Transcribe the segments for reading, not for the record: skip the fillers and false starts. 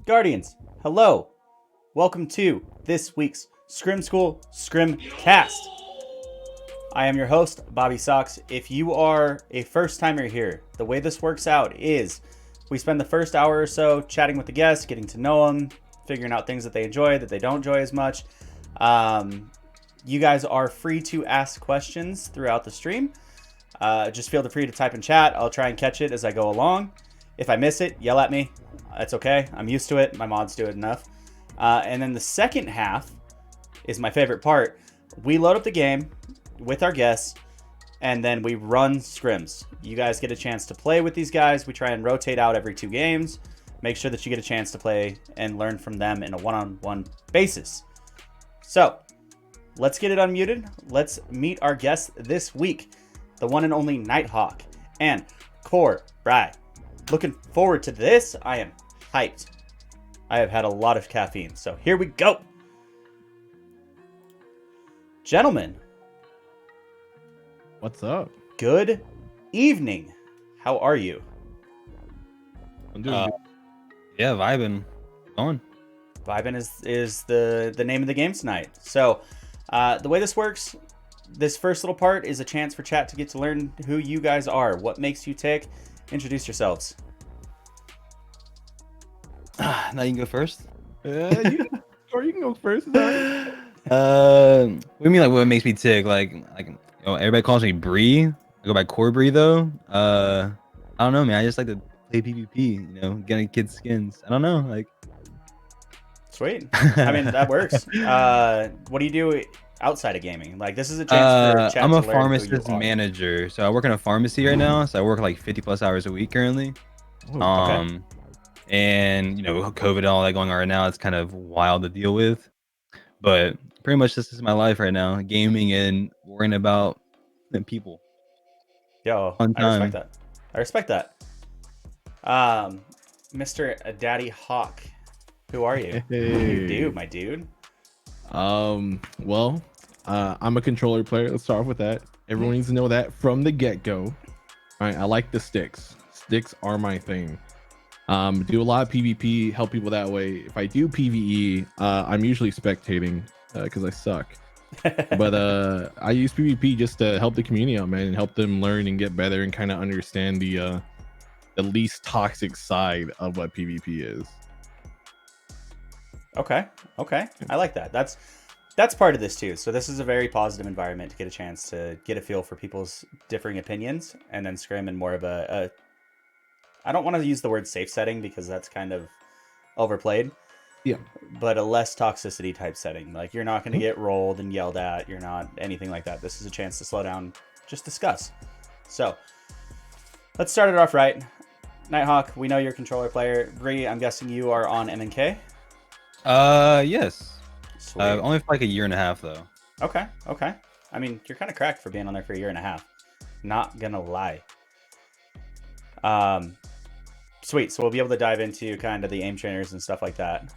Guardians, hello. Welcome to this week's Scrim School ScrimCast. I am your host, Bobby Sox. If you are a first timer here, the way this works out is we spend the first hour or so chatting with the guests, getting to know them, figuring out things that they enjoy, that they don't enjoy as much. You guys are free to ask questions throughout the stream. Just feel free to type in chat. I'll try and catch it as I go along. If I miss it, yell at me. It's okay. I'm used to it. My mods do it enough. And then the second half is my favorite part. We load up the game with our guests, and then we run scrims. You guys get a chance to play with these guys. We try and rotate out every 2 games. Make sure that you get a chance to play and learn from them in a one-on-one basis. So, let's get it unmuted. Let's meet our guests this week. The one and only Knitehawk and CoreBri. Looking forward to this. I am hyped. I have had a lot of caffeine, so here we go. Gentlemen. What's up? Good evening. How are you? I'm doing good. Yeah, vibing. Going. Vibin is the name of the game tonight. So, the way this works, this first little part is a chance for chat to get to learn who you guys are. What makes you tick? Introduce yourselves. Now you can go first. You can go first. What do you mean, like, what makes me tick? Like, everybody calls me Bree. I go by CoreBri though. I don't know, man. I just like to play PvP. Getting kids skins. I don't know, like. Sweet. I mean, that works. What do you do outside of gaming? Like, this is a chance for chat I'm to a learn pharmacist who you are. manager, so I work in a pharmacy right now. So I work like 50+ hours a week currently. Okay. And COVID and all that going on right now, it's kind of wild to deal with. But pretty much this is my life right now: gaming and worrying about people. Yo, Fun I time. respect that. I respect that. Mr. Daddy Hawk, who are you? What do you do, my dude? Well, I'm a controller player. Let's start off with that. Everyone needs to know that from the get-go. All right, I like the sticks. Sticks are my thing. Do a lot of PvP, help people that way. If I do PvE, I'm usually spectating because I suck. But I use PvP just to help the community out, man, and help them learn and get better and kind of understand the least toxic side of what PvP is. Okay. I like that. That's part of this too. So this is a very positive environment to get a chance to get a feel for people's differing opinions, and then scrim in more of a I don't want to use the word safe setting because that's kind of overplayed. Yeah. But a less toxicity type setting. Like, you're not going to get rolled and yelled at. You're not anything like that. This is a chance to slow down, just discuss. So, let's start it off right. Nighthawk, we know you're a controller player. Bree, I'm guessing you are on MNK? Yes. Sweet. Only for like a year and a half though. Okay. I mean, you're kind of cracked for being on there for a year and a half. Not gonna lie. Sweet. So we'll be able to dive into kind of the aim trainers and stuff like that,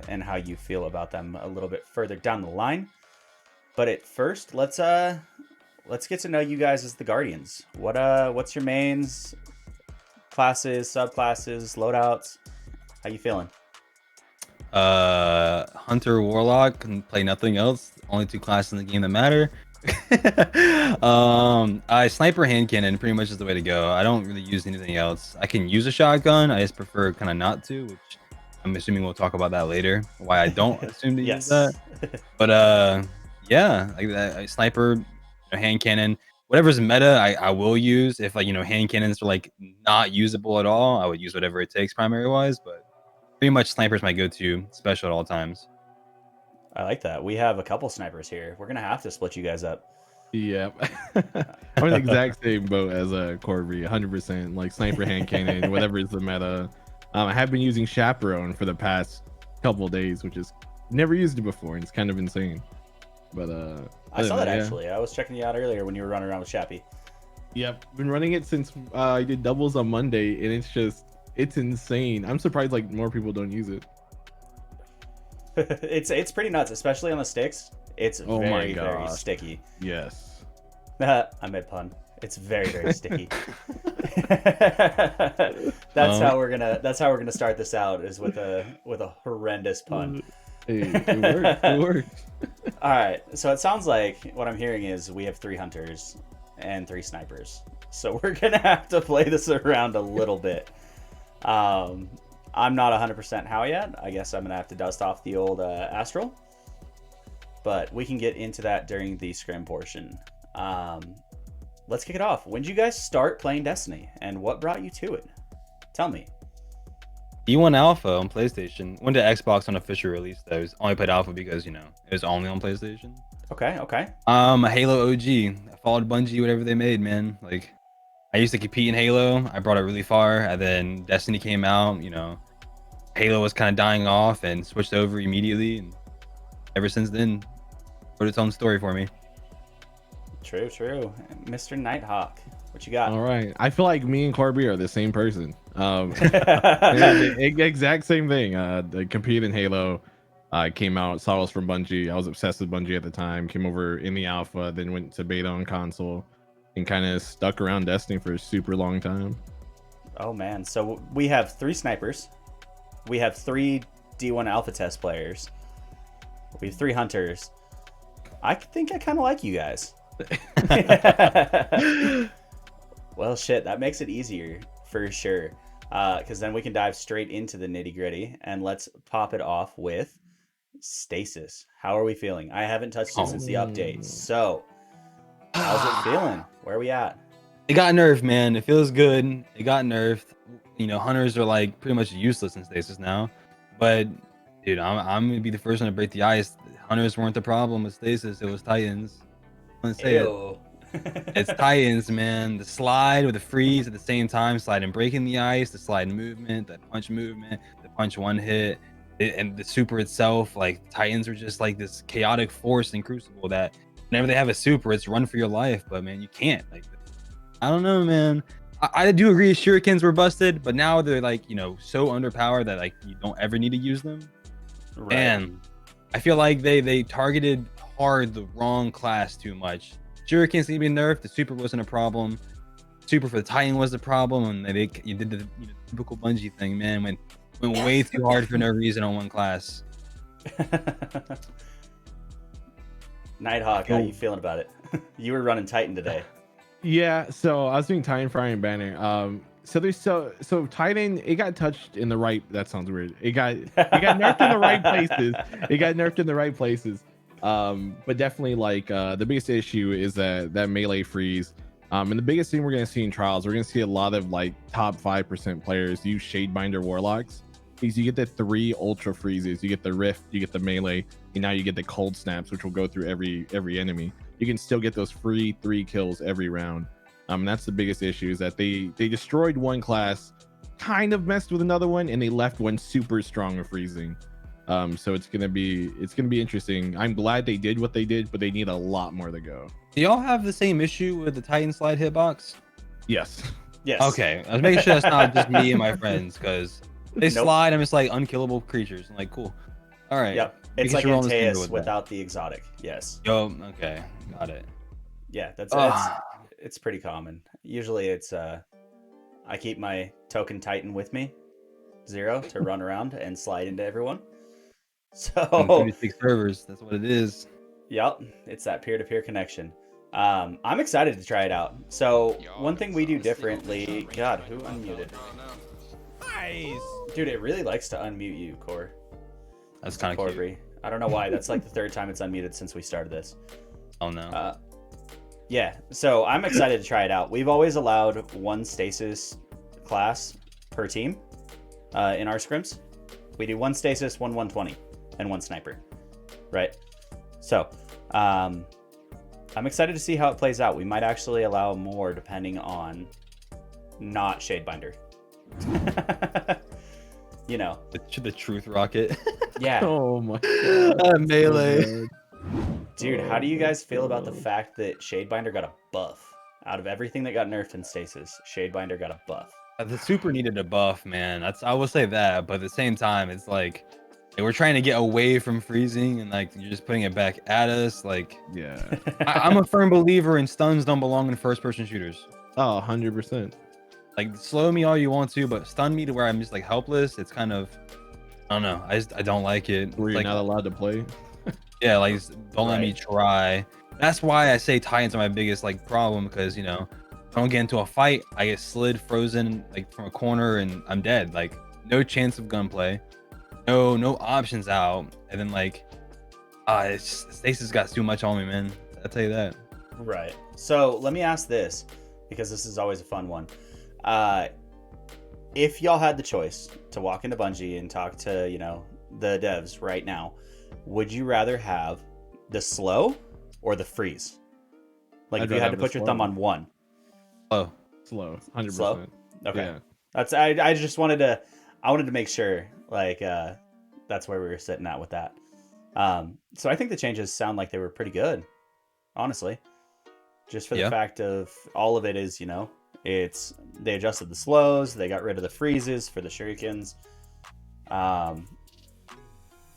and how you feel about them a little bit further down the line. But at first, let's get to know you guys as the Guardians. What's your mains, classes, subclasses, loadouts? How you feeling? Hunter, Warlock, and play nothing else. Only 2 classes in the game that matter. I sniper hand cannon pretty much is the way to go. I don't really use anything else. I can use a shotgun. I just prefer kind of not to, which I'm assuming we'll talk about that later. Why I don't assume to use that. But yeah, like that sniper, hand cannon, whatever's meta, I will use. If hand cannons are like not usable at all, I would use whatever it takes primary wise. But pretty much sniper's my go-to special at all times. I like that. We have a couple snipers here. We're gonna have to split you guys up. Yeah. I'm in the exact same boat as CoreBri, 100%. Like sniper hand cannon, whatever is the meta. I have been using Chaperone for the past couple of days, which is never used it before, and it's kind of insane. But I saw that actually. I was checking you out earlier when you were running around with Chappy. Yep, been running it since I did doubles on Monday, and it's insane. I'm surprised like more people don't use it. It's pretty nuts, especially on the sticks. It's very sticky. Yes. I made pun. It's very, very sticky. That's how we're gonna start this out, is with a horrendous pun. Hey, it worked. It worked. All right, so it sounds like what I'm hearing is we have 3 hunters and 3 snipers, so we're gonna have to play this around a little bit. I'm not 100% how yet. I guess I'm gonna have to dust off the old Astral, but we can get into that during the scrim portion. Let's kick it off. When did you guys start playing Destiny, and what brought you to it? Tell me. E1 Alpha on PlayStation. Went to Xbox on official release though. I only played Alpha because, you know, it was only on PlayStation. Okay. Halo OG. I followed Bungie, whatever they made, man. Like, I used to compete in Halo. I brought it really far, and then Destiny came out. You know, Halo was kind of dying off, and switched over immediately. And ever since then, wrote its own story for me. True. Mr. Knitehawk, what you got? All right. I feel like me and CoreBri are the same person. Exact same thing. I competed in Halo. I came out, saw us from Bungie. I was obsessed with Bungie at the time. Came over in the alpha, then went to beta on console, and kind of stuck around Destiny for a super long time. Oh man, so we have 3 snipers. We have 3 D1 alpha test players. We have 3 hunters. I think I kind of like you guys. Well, shit, that makes it easier for sure. Because then we can dive straight into the nitty gritty, and let's pop it off with Stasis. How are we feeling? I haven't touched it since the update. So, how's it feeling? Where are we at? It got nerfed, man. It feels good. It got nerfed. You know, hunters are like pretty much useless in Stasis now. But dude, I'm gonna be the first one to break the ice. Hunters weren't the problem with Stasis. It was Titans. I'm gonna say it. It's Titans, man. The slide with the freeze at the same time, slide and breaking the ice, the slide movement, the punch one hit, and the super itself. Like, Titans are just like this chaotic force in Crucible that whenever they have a super, it's run for your life. But man, you can't. Like, I don't know, man. I do agree shurikens were busted, but now they're like, you know, so underpowered that like you don't ever need to use them. Right. And I feel like they targeted hard the wrong class too much. Shurikens need to be nerfed. The super wasn't a problem. Super for the Titan was the problem, and you did the typical Bungie thing, man. Went way too hard for no reason on one class. Knitehawk, how you feeling about it? You were running Titan today. Yeah, so I was doing Titan, Fire, and Banner. So Titan, it got touched in the right. That sounds weird. It got nerfed in the right places. It got nerfed in the right places. But definitely, like, the biggest issue is that melee freeze. And the biggest thing we're gonna see in trials, we're gonna see a lot of like top 5% players use Shadebinder Warlocks, because you get the 3 ultra freezes, you get the rift, you get the melee, and now you get the cold snaps, which will go through every enemy. You can still get those free 3 kills every round. That's the biggest issue, is that they destroyed one class, kind of messed with another one, and they left one super strong of freezing. So it's gonna be interesting. I'm glad they did what they did, but they need a lot more to go. Do y'all have the same issue with the Titan slide hitbox? Yes. Okay, I was making sure that's not just me and my friends, because they slide. I'm just like unkillable creatures. I'm like, cool. All right. Yep. It's like Antaeus without the exotic. Yes. Yo. Okay. Got it. Yeah, it's pretty common. Usually it's I keep my token Titan with me, 0, to run around and slide into everyone. So 36 servers, that's what it is. Yep, it's that peer-to-peer connection. I'm excited to try it out. So one thing we do differently. God, who unmuted? Nice, dude. It really likes to unmute you, Core. That's kind of cute. I don't know why. That's like the 3rd time it's unmuted since we started this. Oh no. Yeah, so I'm excited to try it out. We've always allowed 1 stasis class per team in our scrims. We do 1 stasis, 1 120, and 1 sniper, right? So I'm excited to see how it plays out. We might actually allow more depending on not Shadebinder. You know, the truth rocket. Yeah. Oh my god. Melee. Dude, how do you guys feel about the fact that Shadebinder got a buff? Out of everything that got nerfed in Stasis, Shadebinder got a buff. The super needed a buff, man. I will say that, but at the same time, it's like Like, we're trying to get away from freezing, and like you're just putting it back at us. Like, Yeah. I'm a firm believer in stuns don't belong in first-person shooters. Oh, 100%. Like, slow me all you want to, but stun me to where I'm just like helpless. It's kind of, I don't know. I don't like it. Where you're Like, not allowed to play. yeah, like don't let me Right. try. That's why I say Titans are my biggest like problem, because don't get into a fight, I get slid, frozen like from a corner, and I'm dead. Like, no chance of gunplay, no options out, and then like, Stasis got too much on me, man. I'll tell you that. Right. So let me ask this, because this is always a fun one. If y'all had the choice to walk into Bungie and talk to, the devs right now, would you rather have the slow or the freeze? Like, I'd if you had rather to have put the your thumb slow. on one. Oh, Slow. 100%. Slow? Okay. Yeah. That's I just wanted to make sure, like, that's where we were sitting at with that. So I think the changes sound like they were pretty good, honestly. Just for the Yeah. fact of all of it is, it's they adjusted the slows, they got rid of the freezes for the shurikens.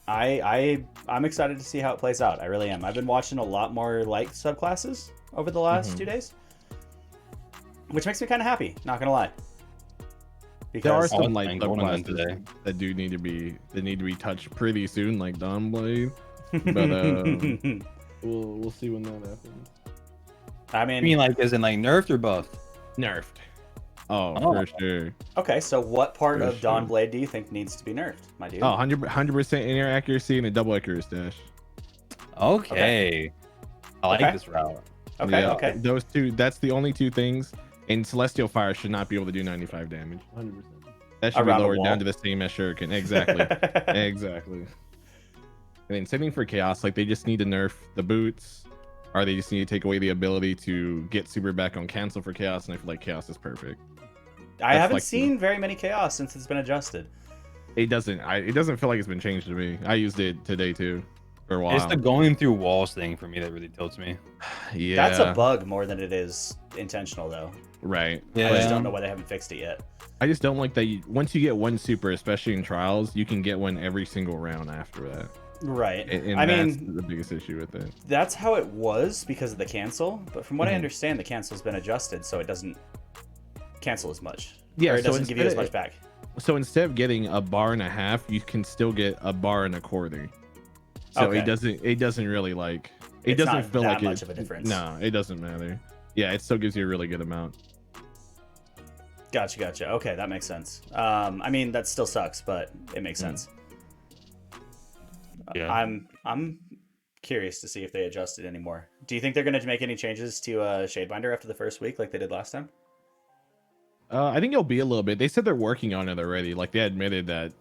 I'm excited to see how it plays out. I really am. I've been watching a lot more light subclasses over the last 2 days, which makes me kind of happy, not gonna lie. There are Because some like I'm going on today. subclasses that do need to be touched pretty soon, like Dawnblade. But we'll see when that happens. I I mean, mean, like, as in like nerfed or buffed? Nerfed. Oh, Oh. for sure. okay, so what part For of sure. Dawnblade do you think needs to be nerfed, my dude? Oh, 100% in air accuracy and a double accuracy dash. Okay. I like Okay. this route. Okay, Yeah, okay. Those two, that's the only two things. And Celestial Fire should not be able to do 95 damage. 100%. That should Around a be lowered wall. down to the same as Shuriken. Exactly. Exactly. And then same thing for Chaos. Like, they just need to nerf the boots, or they just need to take away the ability to get super back on cancel for Chaos. And I feel like Chaos is perfect. I haven't like seen very many chaos since it's been adjusted. It doesn't feel like it's been changed to me. I used it today too for a while. It's the going through walls thing for me that really tilts me. Yeah. That's a bug more than it is intentional, though. Right. Yeah. I just don't know why they haven't fixed it yet. I just don't like that once you get one super, especially in trials, you can get one every single round after that. Right. And I that's mean, the biggest issue with it. that's how it was because of the cancel. But from what I Mhm. understand, the cancel's been adjusted, so it doesn't cancel as much. Yeah, Or it so doesn't give you as instead- much back. So instead of getting a bar and a half, you can still get a bar and a quarter. So Okay. it doesn't really like it It's doesn't not feel that like much of a difference. No, it doesn't matter. Yeah, it still gives you a really good amount. Gotcha. Okay, that makes sense. I mean, that still sucks, but it makes sense. Yeah. I'm curious to see if they adjust it anymore. Do you think they're going to make any changes to Shadebinder after the first week like they did last time? I think it'll be a little bit. They said they're working on it already. Like, they admitted that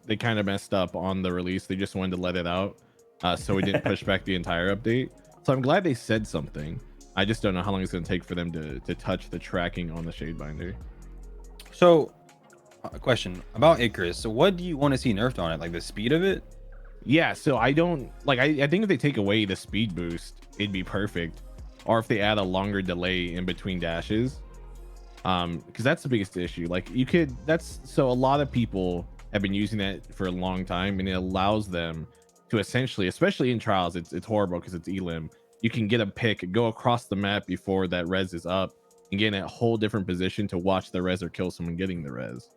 they kind of messed up on the release. They just wanted to let it out, so we didn't push back the entire update. So I'm glad they said something. I just don't know how long it's going to take for them to touch the tracking on the Shadebinder. So, a question about Icarus. So, what do you want to see nerfed on it? Like the speed of it? Yeah, so I don't like. I think if they take away the speed boost, it'd be perfect. Or if they add a longer delay in between dashes, because that's the biggest issue. Like, so a lot of people have been using that for a long time, and it allows them to essentially, especially in trials, it's horrible because it's elim. You can get a pick, go across the map before that res is up, and get in a whole different position to watch the res or kill someone getting the res.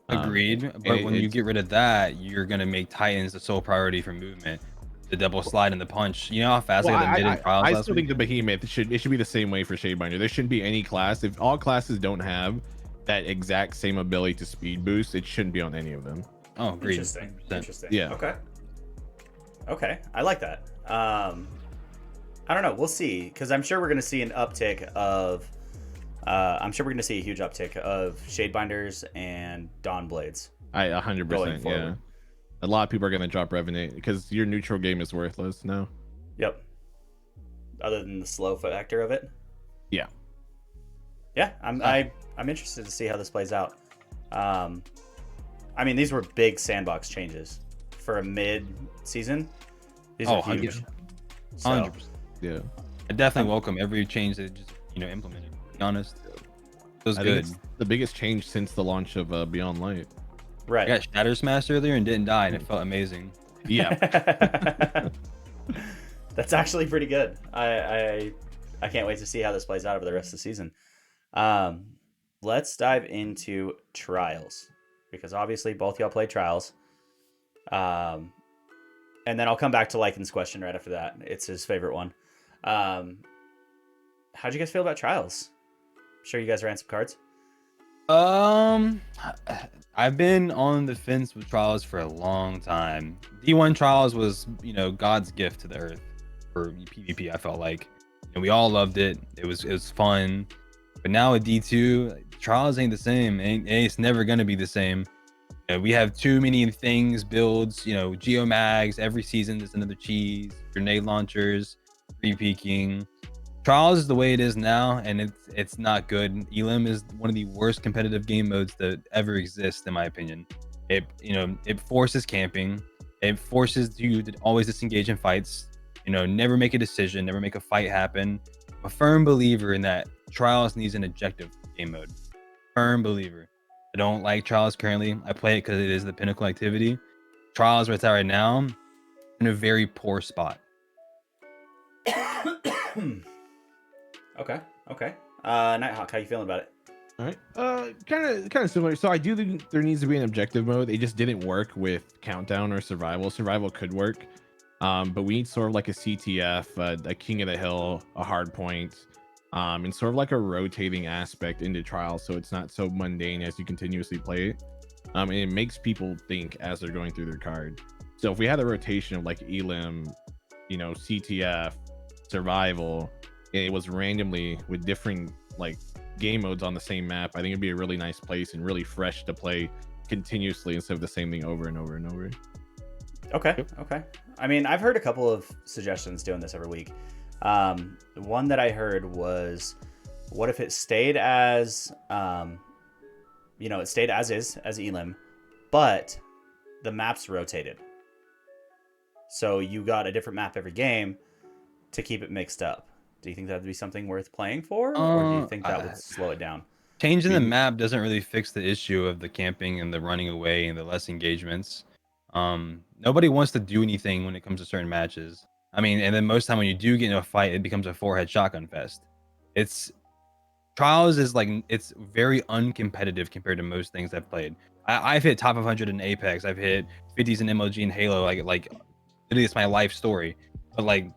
Agreed. But when you get rid of that, you're gonna make Titans the sole priority for movement. The double slide and the punch. You know how fast Well, I got the mid in trials I last still week? think the behemoth should be the same way for Shadebinder. There shouldn't be any class. If all classes don't have that exact same ability to speed boost, it shouldn't be on any of them. Oh, agreed. Interesting. 100%. Interesting. Yeah. Okay. I like that. I don't know. We'll see, because I'm sure we're going to see an uptick of. I'm sure we're going to see a huge uptick of Shadebinders and Dawnblades. I Going 100%. Yeah. forward. A lot of people are going to drop Revenant because your neutral game is worthless now. Yep. Other than the slow factor of it. Yeah. Yeah, I'm interested to see how this plays out. I mean, these were big sandbox changes for a mid-season. These are huge. 100%. So, 100%. Yeah. I definitely welcome every change that just implemented. To be honest, it was I think good. it's the biggest change since the launch of Beyond Light. Right. I got Shatter Smashed earlier and didn't die, and it felt amazing. Yeah. That's actually pretty good. I can't wait to see how this plays out over the rest of the season. Let's dive into trials, because obviously both y'all played trials. And then I'll come back to Lycan's question right after that. It's his favorite one. How'd you guys feel about trials? I'm sure you guys ran some cards. I've been on the fence with trials for a long time. D1 trials was, God's gift to the earth for PvP. I felt like, and we all loved it. It was fun. But now with D2, trials ain't the same. It's never gonna be the same. We have too many things, builds. Geomags. Every season there's another cheese, grenade launchers, free peeking. Trials is the way it is now, and it's not good. Elim is one of the worst competitive game modes that ever exist, in my opinion. It forces camping. It forces you to always disengage in fights. Never make a decision, never make a fight happen. I'm a firm believer in that Trials needs an objective game mode. Firm believer. I don't like Trials currently. I play it because it is the pinnacle activity. Trials where it's at right now, in a very poor spot. Okay. Knitehawk, how you feeling about it? All right. Kind of similar. So I do think there needs to be an objective mode. It just didn't work with Countdown or Survival. Survival could work, but we need sort of like a CTF, a King of the Hill, a hard point, and sort of like a rotating aspect into Trials, so it's not so mundane as you continuously play it. And it makes people think as they're going through their card. So if we had a rotation of like Elim, CTF, Survival, and it was randomly with different like game modes on the same map, I think it'd be a really nice place and really fresh to play continuously instead of the same thing over and over and over. Okay. I mean, I've heard a couple of suggestions doing this every week. One that I heard was, what if it stayed as, it stayed as is, as Elim, but the maps rotated. So you got a different map every game to keep it mixed up. Do you think that'd be something worth playing for, or do you think that would slow it down? Changing the map doesn't really fix the issue of the camping and the running away and the less engagements. Nobody wants to do anything when it comes to certain matches. I mean, and then most time when you do get into a fight, it becomes a forehead shotgun fest. Trials is like, it's very uncompetitive compared to most things I've played. I've hit top 100 in Apex. I've hit 50s in MLG and Halo. Like literally, it's my life story. But like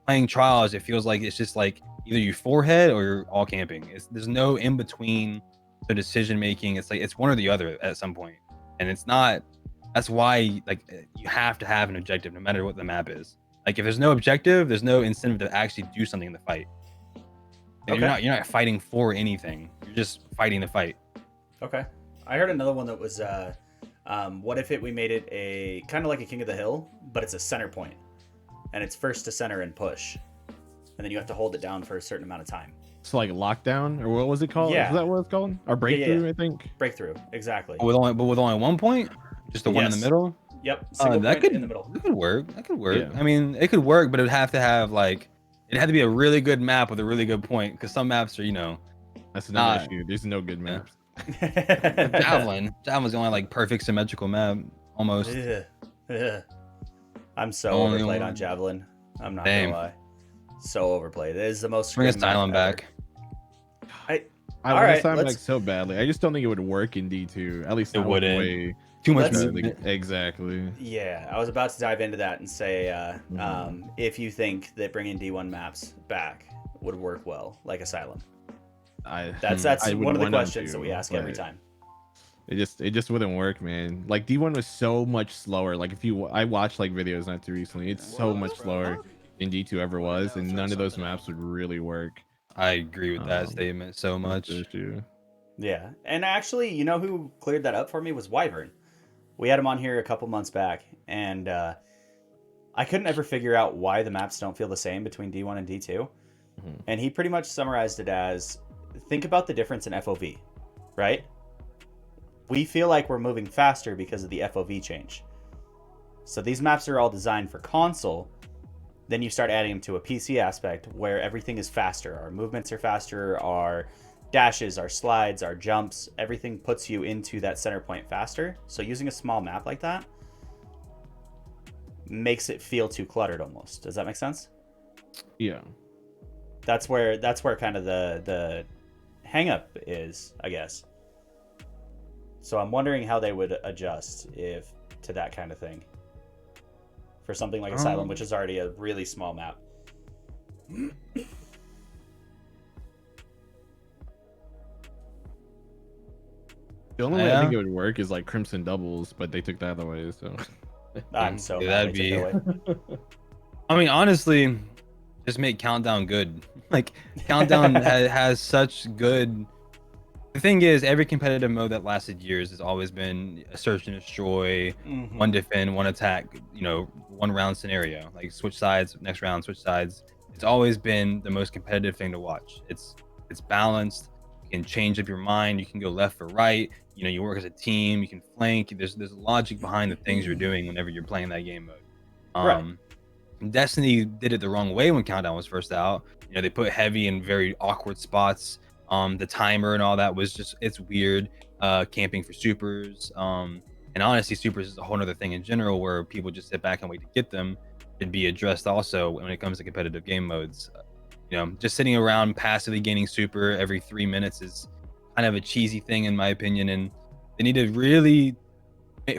playing Trials, it feels like it's just like either you forehead or you're all camping. There's no in between the decision making. It's like it's one or the other at some point, and it's not. That's why like you have to have an objective no matter what the map is. Like if there's no objective, there's no incentive to actually do something in the fight. And you're not fighting for anything. You're just fighting the fight. Okay. I heard another one that was what if we made it a kind of like a King of the Hill, but it's a center point, and it's first to center and push, and then you have to hold it down for a certain amount of time. So like Lockdown, or what was it called? Yeah. Is that what it's called? Or Breakthrough, Yeah. I think. Breakthrough, exactly. With only 1 point, just the one in the middle. Yep. Single That point could in the middle. That could work. Yeah. I mean, it could work, but it would have to have like it had to be a really good map with a really good point, because some maps are That's another issue. There's no good maps. Javelin's the only like perfect symmetrical map almost. Ugh. I'm so Only overplayed one. on Javelin. I'm not Same. gonna lie. So overplayed. It is the most Bring Scrim map Asylum ever. back. I All want right, to sound let's- like so badly. I just don't think it would work in D2. At least It not with the wouldn't. way- Too much Let's- movement. Exactly. Yeah, I was about to dive into that and say if you think that bringing D1 maps back would work well, like Asylum. That's I would one of the want them questions that to, we ask every but time. It just wouldn't work, man. Like D1 was so much slower. Like I watched like videos not too recently. It's so much slower than D2 ever was, and none of those maps would really work. I agree with that statement so much. Yeah, and actually, you know who cleared that up for me was Wyvern. We had him on here a couple months back, and I couldn't ever figure out why the maps don't feel the same between D1 and D2. And he pretty much summarized it as, think about the difference in FOV, right? We feel like we're moving faster because of the FOV change. So these maps are all designed for console. Then you start adding them to a PC aspect where everything is faster. Our movements are faster, our dashes, our slides, our jumps, everything puts you into that center point faster. So using a small map like that makes it feel too cluttered almost. Does that make sense? Yeah. That's where kind of the hang up is, I guess. So I'm wondering how they would adjust if to that kind of thing for something like Asylum, which is already a really small map. The only way I think it would work is like Crimson Doubles, but they took that away. So I'm so mad they took it away. I mean, honestly, just make Countdown good. Like Countdown has such good. The thing is, every competitive mode that lasted years has always been a search and destroy, one defend, one attack. You know, one round scenario. Like switch sides, next round, switch sides. It's always been the most competitive thing to watch. It's balanced. You can change up your mind. You can go left or right. You know, you work as a team. You can flank. There's logic behind the things you're doing whenever you're playing that game mode. Right. Destiny did it the wrong way when Countdown was first out. You know, they put heavy in very awkward spots. The timer and all that was just, it's weird. Camping for supers. And honestly, supers is a whole other thing in general where people just sit back and wait to get them. It'd be addressed also when it comes to competitive game modes. You know, just sitting around passively gaining super every 3 minutes is kind of a cheesy thing in my opinion, and they need to really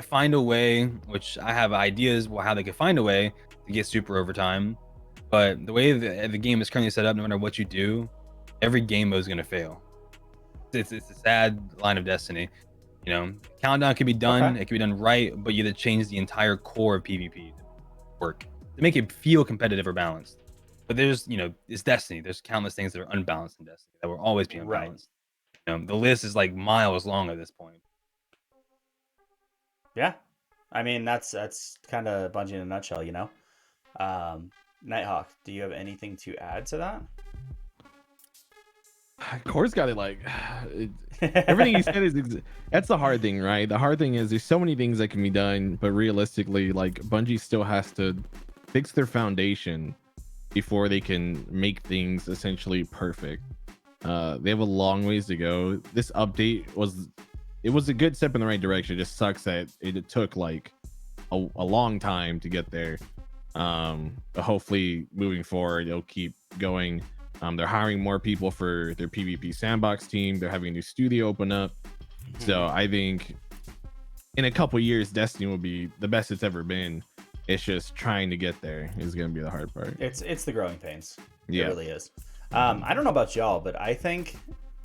find a way, which I have ideas how they could find a way to get super over time. But the way the game is currently set up, no matter what you do, every game mode is going to fail. It's a sad line of destiny. You know, Countdown can be done, it can be done right, but you have to change the entire core of PvP to work to make it feel competitive or balanced. But there's, you know, it's Destiny. There's countless things that are unbalanced in Destiny that will always be unbalanced. Right. You know, the list is like miles long at this point. Yeah, I mean that's kind of Bungie in a nutshell, you know. Knitehawk, do you have anything to add to that? Core's got it like everything he said is that's the hard thing, right? The hard thing is there's so many things that can be done, but realistically, like Bungie still has to fix their foundation before they can make things essentially perfect. They have a long ways to go. This update was a good step in the right direction. It just sucks that it took like a long time to get there. But hopefully moving forward it'll keep going. They're hiring more people for their PvP sandbox team. They're having a new studio open up. So I think in a couple years Destiny will be the best it's ever been. It's just trying to get there is going to be the hard part. It's the growing pains. It really is. I don't know about y'all, but I think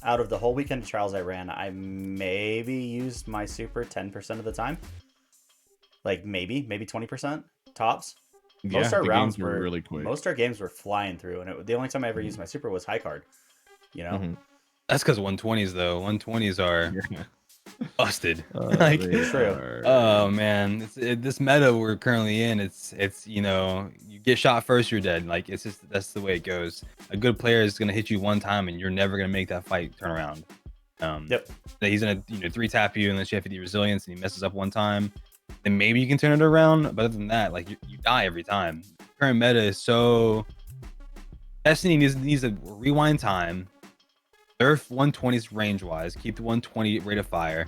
out of the whole weekend of trials I ran, I maybe used my super 10% of the time. Like maybe 20% tops. Most our rounds were really quick. Most our games were flying through, and the only time I ever used my super was high card. You know, that's because 120s though. 120s are busted. Like true. Oh man, this meta we're currently in. It's you know, you get shot first, you're dead. Like it's just that's the way it goes. A good player is gonna hit you one time, and you're never gonna make that fight turn around. He's gonna 3-tap you unless you have 50 resilience, and he messes up one time. Then maybe you can turn it around, but other than that, like you die every time. Current meta is so Destiny needs a rewind time. Nerf 120s range wise, keep the 120 rate of fire,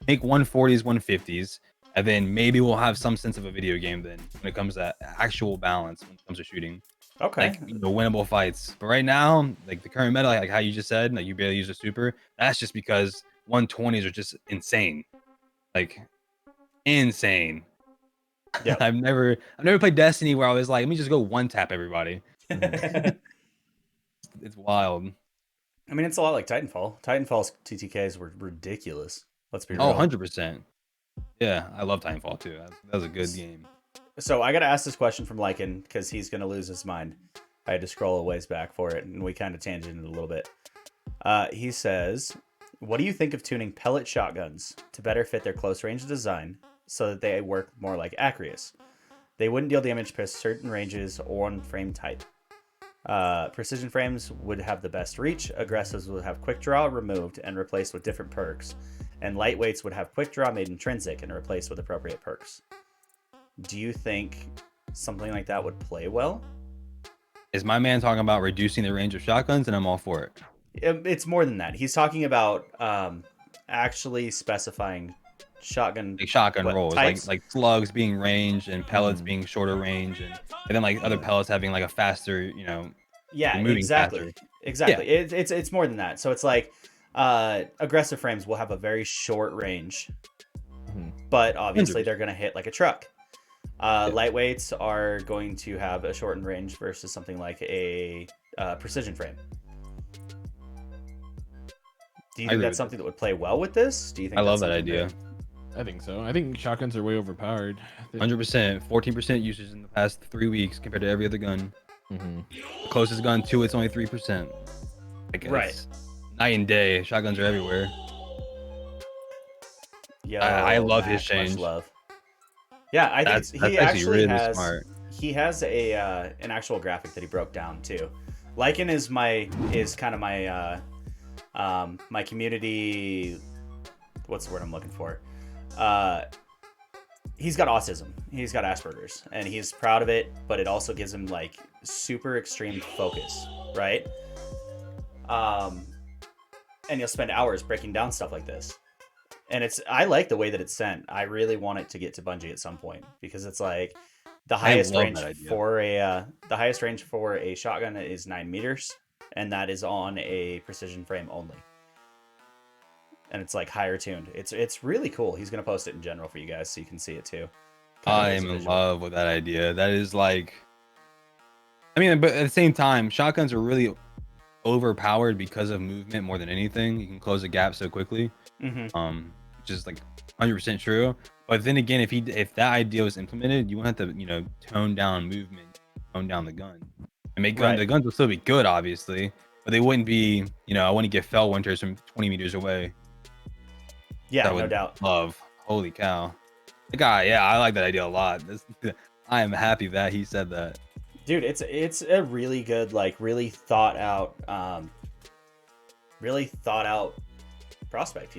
make 140s 150s, and then maybe we'll have some sense of a video game then when it comes to actual balance when it comes to shooting. Okay. Like winnable fights. But right now, like the current meta, like how you just said, like you barely use a super, that's just because 120s are just insane. Like insane. Yeah. I've never played Destiny where I was like, let me just go one tap everybody. It's wild. I mean, it's a lot like Titanfall. Titanfall's TTKs were ridiculous. Let's be real. 100%. Yeah, I love Titanfall too. That was a good game. So I got to ask this question from Lycan because he's going to lose his mind. I had to scroll a ways back for it, and we kind of tangented a little bit. He says, what do you think of tuning pellet shotguns to better fit their close range design so that they work more like Acreus? They wouldn't deal damage past certain ranges or on frame type. Precision frames would have the best reach, aggressives would have quick draw removed and replaced with different perks, and lightweights would have quick draw made intrinsic and replaced with appropriate perks. Do you think something like that would play well? Is my man talking about reducing the range of shotguns? And I'm all for it. It's more than that. He's talking about actually specifying shotgun Like shotgun what, rolls, types. like slugs being ranged and pellets being shorter range, and then like other pellets having like a faster, Yeah, moving exactly. faster. Exactly. It's more than that. So it's like aggressive frames will have a very short range, but obviously 100%. they're going to hit like a truck. Lightweights are going to have a shortened range versus something like a precision frame. Do you think that's something that would play well with this? Do you think I love that's that something idea. I think so. I think shotguns are way overpowered. 100%, 14% usage in the past 3 weeks compared to every other gun. Mm-hmm. The closest gun to it's only 3%. Like, Right. it's night and day. Shotguns are everywhere. Yo, I love his Mac, change. much love. Yeah, I think That's he actually really has smart. he has a an actual graphic that he broke down too. Lycan is kind of my my community. What's the word I'm looking for? He's got autism. He's got Asperger's, and he's proud of it. But it also gives him like super extreme focus, right? And you'll spend hours breaking down stuff like this. And I like the way that it's sent. I really want it to get to Bungie at some point because it's like the highest range for a shotgun is 9 meters, and that is on a precision frame only. And it's like higher tuned. It's really cool. He's gonna post it in general for you guys so you can see it too. I am in love with that idea. That is like, I mean, but at the same time, shotguns are really overpowered because of movement more than anything. You can close a gap so quickly. Which is like 100% true. But then again, if that idea was implemented, you wouldn't have to tone down movement, tone down the gun, and make the guns will still be good, obviously, but they wouldn't be. I wouldn't get fell winters from 20 meters away. Yeah, no doubt. Love, holy cow, the guy. Yeah, I like that idea a lot. I am happy that he said that. Dude, it's a really good, like really thought out prospect,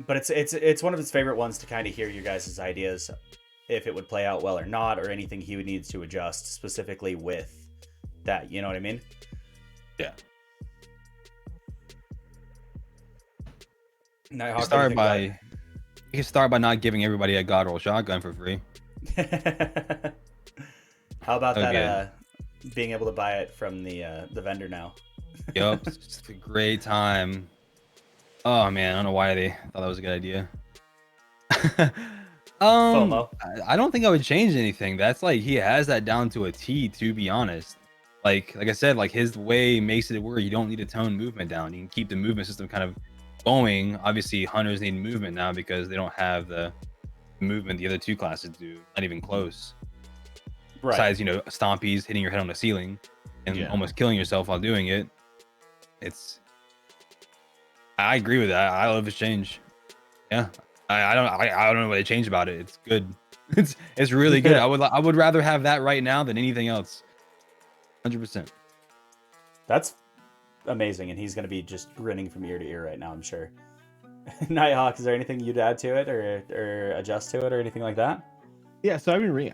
but it's one of his favorite ones to kind of hear your guys' ideas, if it would play out well or not, or anything he would need to adjust specifically with that. You know what I mean? Yeah. Nighthawk, you can start by not giving everybody a god roll shotgun for free. How about that? Being able to buy it from the vendor now. Yep, it's just a great time. Oh man, I don't know why they thought that was a good idea. FOMO. I don't think I would change anything. That's like he has that down to a T, to be honest. Like I said, like his way makes it where you don't need to tone movement down. You can keep the movement system kind of going. Obviously, hunters need movement now because they don't have the movement the other two classes do. Not even close. Right. Besides, stompies hitting your head on the ceiling and almost killing yourself while doing it. I agree with that. I love his change. Yeah. I don't know what to change about it. It's good. It's really good. I would rather have that right now than anything else. 100%. That's amazing, and he's gonna be just grinning from ear to ear right now, I'm sure. Nighthawk, is there anything you'd add to it or adjust to it or anything like that? Yeah, so I've been reading.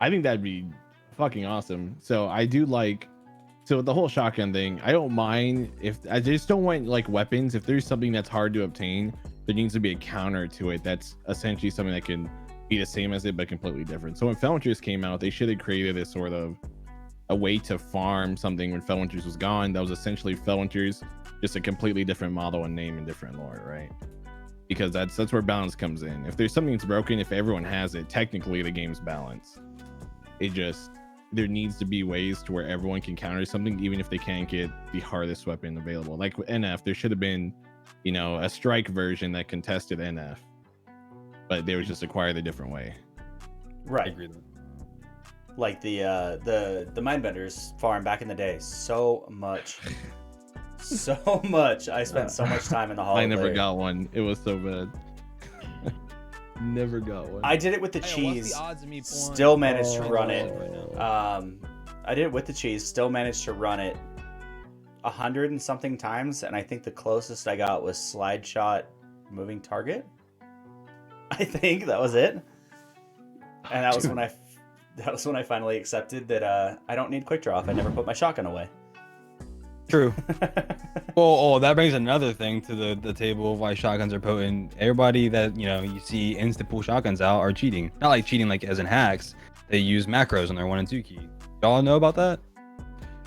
I think that'd be fucking awesome. So I do so the whole shotgun thing, I don't mind if I just don't want like weapons. If there's something that's hard to obtain, there needs to be a counter to it that's essentially something that can be the same as it but completely different. So when Felwinter's came out, they should have created this sort of a way to farm something when Felwinter's was gone. That was essentially Felwinter's, just a completely different model and name and different lore, right? Because that's where balance comes in. If there's something that's broken, if everyone has it, technically the game's balanced. There needs to be ways to where everyone can counter something, even if they can't get the hardest weapon available. Like with NF, there should have been, a strike version that contested NF, but they was just acquired a different way. Right. I agree with that. Like the Mindbenders farm back in the day, so much. I spent so much time in the hall. I never got one. It was so bad. Never got one. I did it with the cheese. Still managed to run it. I did it with the cheese. Still managed to run it 100 and something times, and I think the closest I got was slide shot moving target. I think that was it. And that was when That was when I finally accepted that I don't need quick draw if I never put my shotgun away. True. Well, that brings another thing to the table of why shotguns are potent. Everybody that you see insta pull shotguns out are cheating. Not like cheating like as in hacks. They use macros on their 1 and 2 key. Y'all know about that?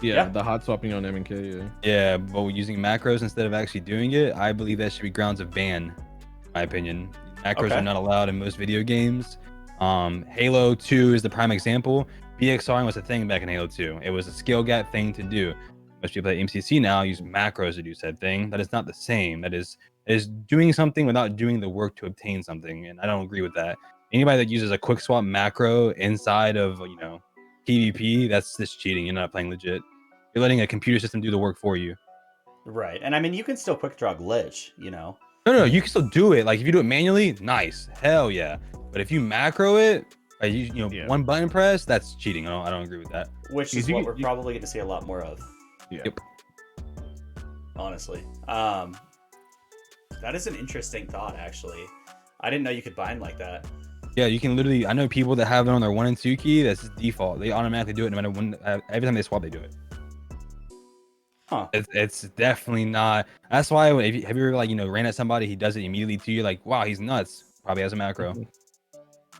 Yeah, the hot swapping on M and K. Yeah. Yeah, but using macros instead of actually doing it, I believe that should be grounds of ban. In my opinion, macros are not allowed in most video games. Halo 2 is the prime example. BXRing was a thing back in Halo 2. It was a skill gap thing to do. Most people at MCC now use macros to do said thing. That is not the same. That is doing something without doing the work to obtain something, and I don't agree with that. Anybody that uses a quick swap macro inside of PvP, that's just cheating. You're not playing legit. You're letting a computer system do the work for you. Right, and I mean you can still quick draw glitch. No, you can still do it. Like if you do it manually, nice, hell yeah. But if you macro it, one button press, that's cheating. I don't agree with that. Which is what we're probably going to see a lot more of. Yeah. Yep. Honestly, that is an interesting thought. Actually, I didn't know you could bind like that. Yeah, you can literally. I know people that have it on their 1 and 2 key. That's default. They automatically do it no matter when. Every time they swap, they do it. Huh. It's definitely not. That's why have you ever ran at somebody, he does it immediately to you, like, wow, he's nuts. Probably has a macro.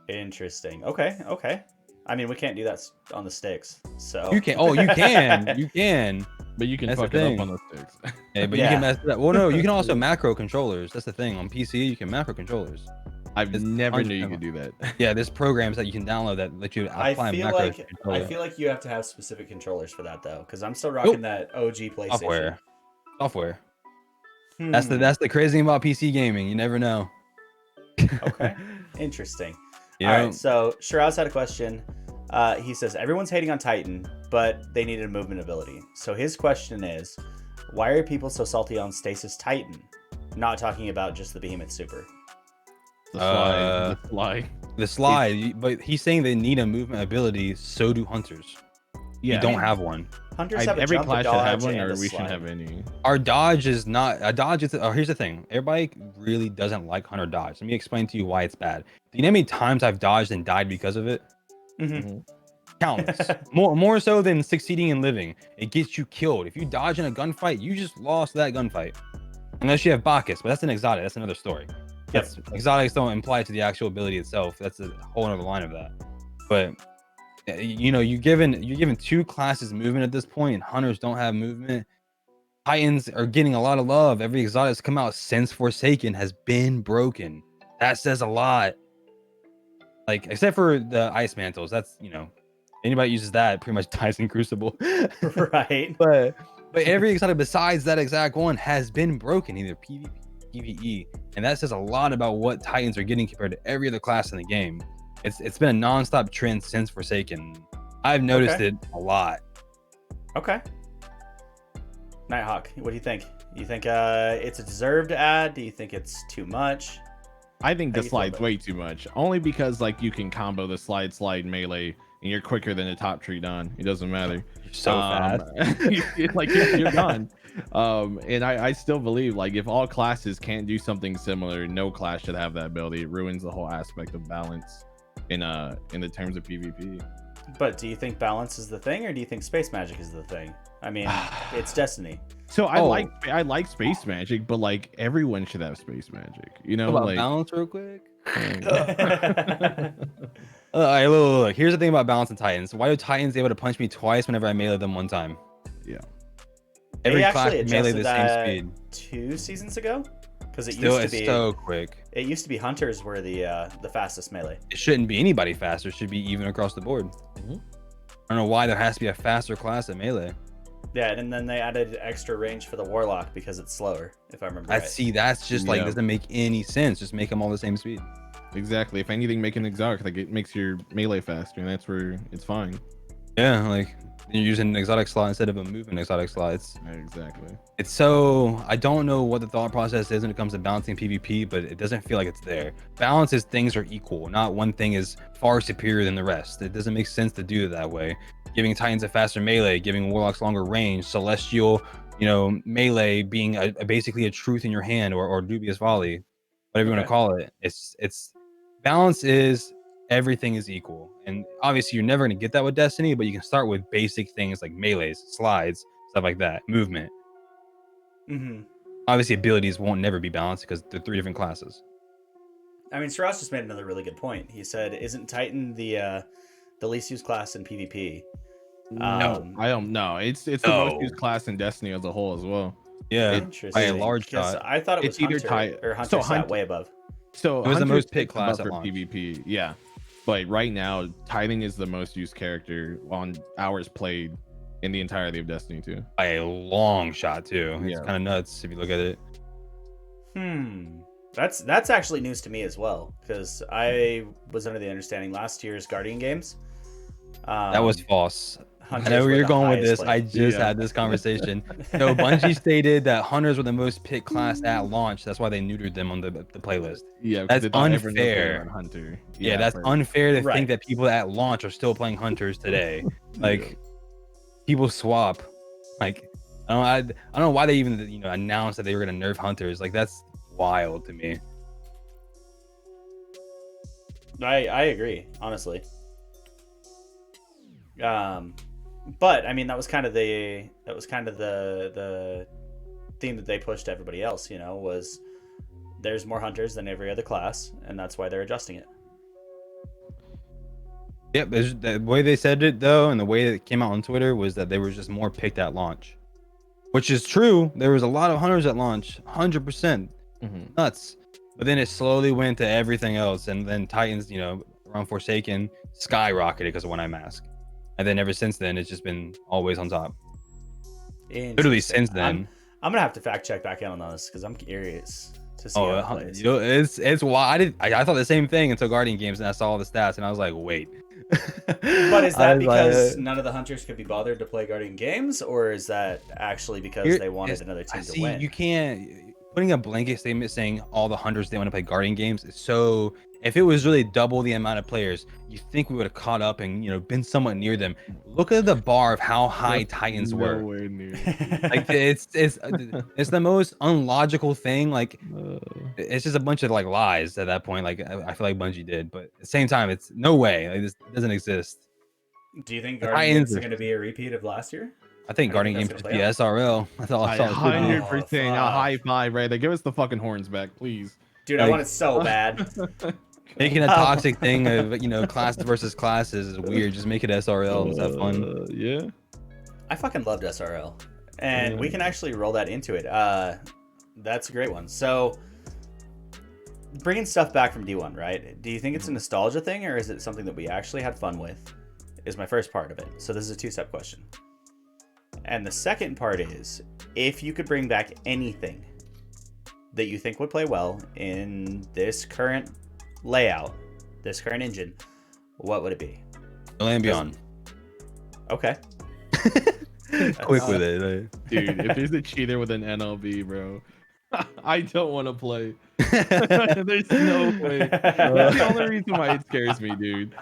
Interesting. Okay. I mean, we can't do that on the sticks, so you can. Oh, you can. You can. But you can That's fuck it up on the sticks. Yeah, but you can mess it up. Well, no, you can also macro controllers. That's the thing. On PC, you can macro controllers. I've never knew you could do that. Yeah, there's programs that you can download that let you apply macros. I feel like you have to have specific controllers for that though, because I'm still rocking that OG PlayStation. Software. That's the crazy thing about PC gaming. You never know. Okay. Interesting. All right. So Shiraz had a question. He says everyone's hating on Titan, but they needed a movement ability. So his question is, why are people so salty on Stasis Titan? Not talking about just the Behemoth Super. The slide. But he's saying they need a movement ability. So do hunters. Yeah, you don't have one. Hunters have every a jump, class a should dodge, have one, and or a we slide. shouldn't have any. Our dodge is not a dodge. Here's the thing. Everybody really doesn't like hunter dodge. Let me explain to you why it's bad. Do you know how many times I've dodged and died because of it? Countless. more so than succeeding and living. It gets you killed. If you dodge in a gunfight, you just lost that gunfight. Unless you have Bacchus, but that's an exotic. That's another story. Yes, exotics don't imply to the actual ability itself. That's a whole other line of that. But you're given 2 classes movement at this point, and hunters don't have movement. Titans are getting a lot of love. Every exotic that's come out since Forsaken has been broken. That says a lot. Like, except for the ice mantles, that's anybody uses that pretty much dies in Crucible. Right. But every exotic besides that exact one has been broken, either PvP, PvE, and that says a lot about what Titans are getting compared to every other class in the game. It's been a non-stop trend since Forsaken. I've noticed it a lot. Okay. Knitehawk, what do you think? You think it's a deserved ad? Do you think it's too much? I think the slide's way too much. Only because you can combo the slide melee, and you're quicker than the top tree done. It doesn't matter. You're so fast. You're done. And I still believe if all classes can't do something similar, no class should have that ability. It ruins the whole aspect of balance in the terms of PvP. But do you think balance is the thing, or do you think space magic is the thing? I mean, it's Destiny. So I like space magic, but everyone should have space magic. Balance real quick. Look. Here's the thing about balance and Titans. Why are Titans able to punch me twice whenever I melee them one time? Yeah. Every class melee the same speed. 2 seasons ago, because it Still, used to be so quick. It used to be hunters were the fastest melee. It shouldn't be anybody faster. It should be even across the board. I don't know why there has to be a faster class at melee. Yeah, and then they added extra range for the warlock because it's slower, if I remember right. See, that's just doesn't make any sense. Just make them all the same speed. Exactly. If anything, make an exotic, it makes your melee faster, and that's where it's fine. Yeah, you're using an exotic slot instead of a movement exotic slot. Exactly. It's so, I don't know what the thought process is when it comes to balancing PvP, but it doesn't feel like it's there. Balance is things are equal, not one thing is far superior than the rest. It doesn't make sense to do it that way. Giving Titans a faster melee, giving Warlocks longer range, Celestial, melee being basically a truth in your hand, or dubious volley, whatever you want to call it. It's balance is everything is equal. And obviously you're never going to get that with Destiny, but you can start with basic things like melees, slides, stuff like that, movement. Obviously abilities won't never be balanced because they're 3 different classes. I mean, Strauss just made another really good point. He said, "Isn't Titan the least used class in PvP?" No, I don't know. It's the most used class in Destiny as a whole as well. Yeah, interesting. By a large because shot. I thought it was It's either Hunter or Hunter sat way above. So it was the most picked picked class for PvP. Yeah, but right now Titan is the most used character on hours played in the entirety of Destiny 2. By a long shot too. It's kind of nuts if you look at it. That's actually news to me as well, because I was under the understanding last year's Guardian games. That was false. Hunters I know where were you're the going with highest this. played. I just had this conversation. So Bungie stated that hunters were the most picked class at launch. That's why they neutered them on the playlist. Yeah, that's unfair. Hunter. Yeah, that's unfair to think that people at launch are still playing hunters today. Like people swap. Like I don't know why they even announced that they were gonna nerf hunters. Like that's wild to me. I agree, honestly. But I mean, that was kind of the theme that they pushed to everybody else. Was there's more hunters than every other class, and that's why they're adjusting it. Yep, the way they said it though, and the way it came out on Twitter was that they were just more picked at launch, which is true. There was a lot of hunters at launch, 100%, nuts. But then it slowly went to everything else, and then Titans, around Forsaken, skyrocketed because of One Eye Mask. And then ever since then, it's just been always on top. Literally since then. I'm gonna have to fact check back in on this because I'm curious to see how it plays. It's why I thought the same thing until Guardian games, and I saw all the stats, and I was like, wait. But is that because none of the hunters could be bothered to play Guardian games, or is that actually because they wanted another team to win? You can't putting a blanket statement saying all the hunters they want to play Guardian games is so. If it was really double the amount of players, you think we would have caught up and been somewhat near them. Look at the bar of how high Titans were. Like it's the most unlogical thing. Like it's just a bunch of lies at that point. Like I feel like Bungie did, but at the same time, it's no way. Like this doesn't exist. Do you think Guardian games are going to be a repeat of last year? I think Guardian games should be SRL. That's all I saw. 100%. A high five right there. Give us the fucking horns back, please. Dude, I want it so bad. Making a toxic thing of class versus classes is weird. Just make it SRL. Is that fun? Yeah. I fucking loved SRL, and we can actually roll that into it. That's a great one. So, bringing stuff back from D1, right? Do you think it's a nostalgia thing, or is it something that we actually had fun with? Is my first part of it. So this is a 2-step question. And the second part is, if you could bring back anything that you think would play well in this current layout, this current engine, what would it be? Land Beyond. Okay. Quick with it. Dude, if there's a cheater with an NLB, bro, I don't want to play. There's no way. That's the only reason why it scares me, dude.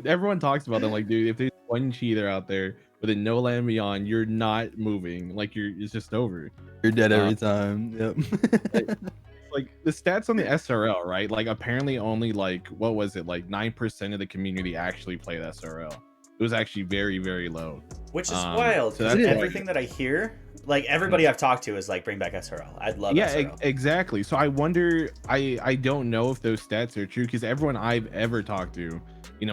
Everyone talks about them like, dude, if there's one cheater out there with a no Land Beyond, you're not moving. Like it's just over. You're dead every time. Yep. Like the stats on the SRL, right? Like apparently only what was it? Like 9% of the community actually played SRL. It was actually very, very low. Which is wild. So everything that I hear, everybody I've talked to is bring back SRL. I'd love SRL. Exactly. So I wonder, I don't know if those stats are true, because everyone I've ever talked to,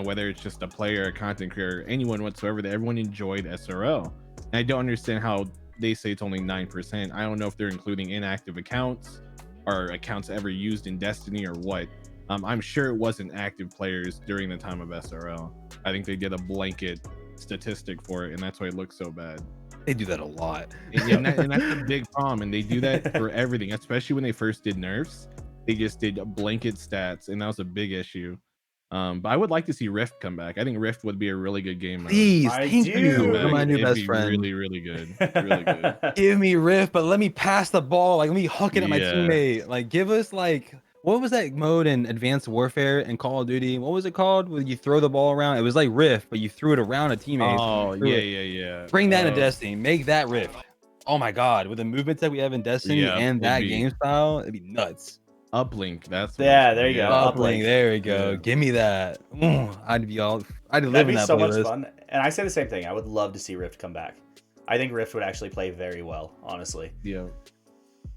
whether it's just a player, a content creator, anyone whatsoever, that everyone enjoyed SRL. And I don't understand how they say it's only 9%. I don't know if they're including inactive accounts or accounts ever used in Destiny or what. I'm sure it wasn't active players during the time of SRL. I think they did a blanket statistic for it, and that's why it looks so bad. They do that a lot. and that's a big problem, and they do that for everything, especially when they first did nerfs. They just did blanket stats, and that was a big issue. But I would like to see Rift come back. I think Rift would be a really good game mode. Please, thank you. You're my new best friend. Really, really good. Really good. Give me Rift, but let me pass the ball. Let me huck it at my teammate. Give us what was that mode in Advanced Warfare and Call of Duty? What was it called? Where you throw the ball around? It was like Rift, but you threw it around a teammate. Oh, yeah. Bring that into Destiny. Make that Rift. Oh my God, with the movements that we have in Destiny and that game style, it'd be nuts. Uplink. That's what Yeah, there you go. Uplink. There we go. Yeah. Give me that. I'd live That'd in be that so playlist. much fun. And I say the same thing. I would love to see Rift come back. I think Rift would actually play very well, honestly. Yeah.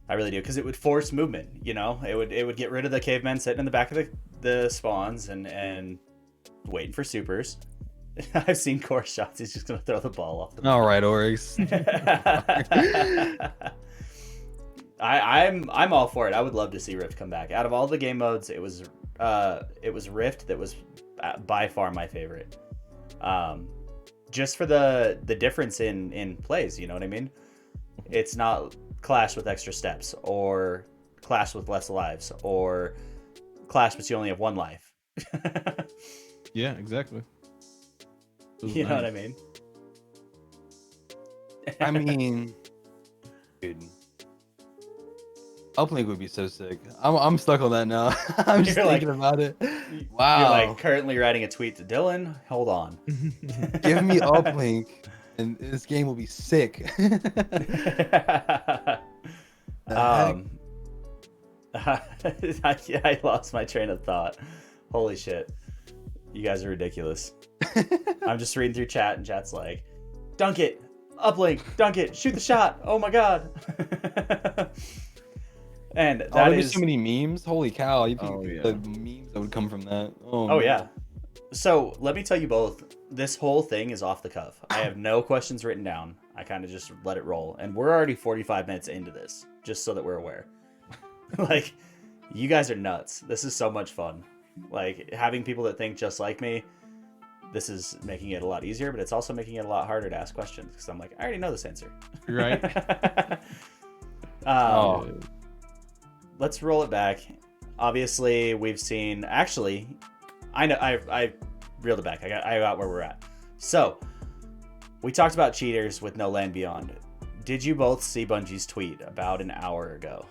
I really do, because it would force movement. You know, it would get rid of the cavemen sitting in the back of the spawns and waiting for supers. I've seen core shots. He's just gonna throw the ball off the. All right, Oryx. I'm all for it. I would love to see Rift come back. Out of all the game modes, it was Rift that was by far my favorite. Just for the difference in plays, you know what I mean? It's not Clash with extra steps, or Clash with less lives, or Clash but you only have one life. Yeah, exactly. You know what I mean? I mean, dude, Uplink would be so sick. I'm stuck on that now. I'm just You're thinking about it. Wow. You're like currently writing a tweet to Dylan. Hold on. Give me Uplink, and this game will be sick. I lost my train of thought. Holy shit. You guys are ridiculous. I'm just reading through chat, and chat's like, dunk it, uplink, dunk it, shoot the shot. Oh my god. And that is so many memes. Holy cow! You think yeah. the memes that would come from that? Oh man. yeah. So let me tell you both. This whole thing is off the cuff. I have no questions written down. I kind of just let it roll, and we're already 45 minutes into this, just so that we're aware. Like, you guys are nuts. This is so much fun. Like, having people that think just like me. This is making it a lot easier, but it's also making it a lot harder to ask questions, because I'm like, I already know this answer. Right. Let's roll it back. Obviously, we've seen. Actually, I know. I reeled it back. I got where we're at. So, we talked about cheaters with no land beyond. Did you both see Bungie's tweet about an hour ago?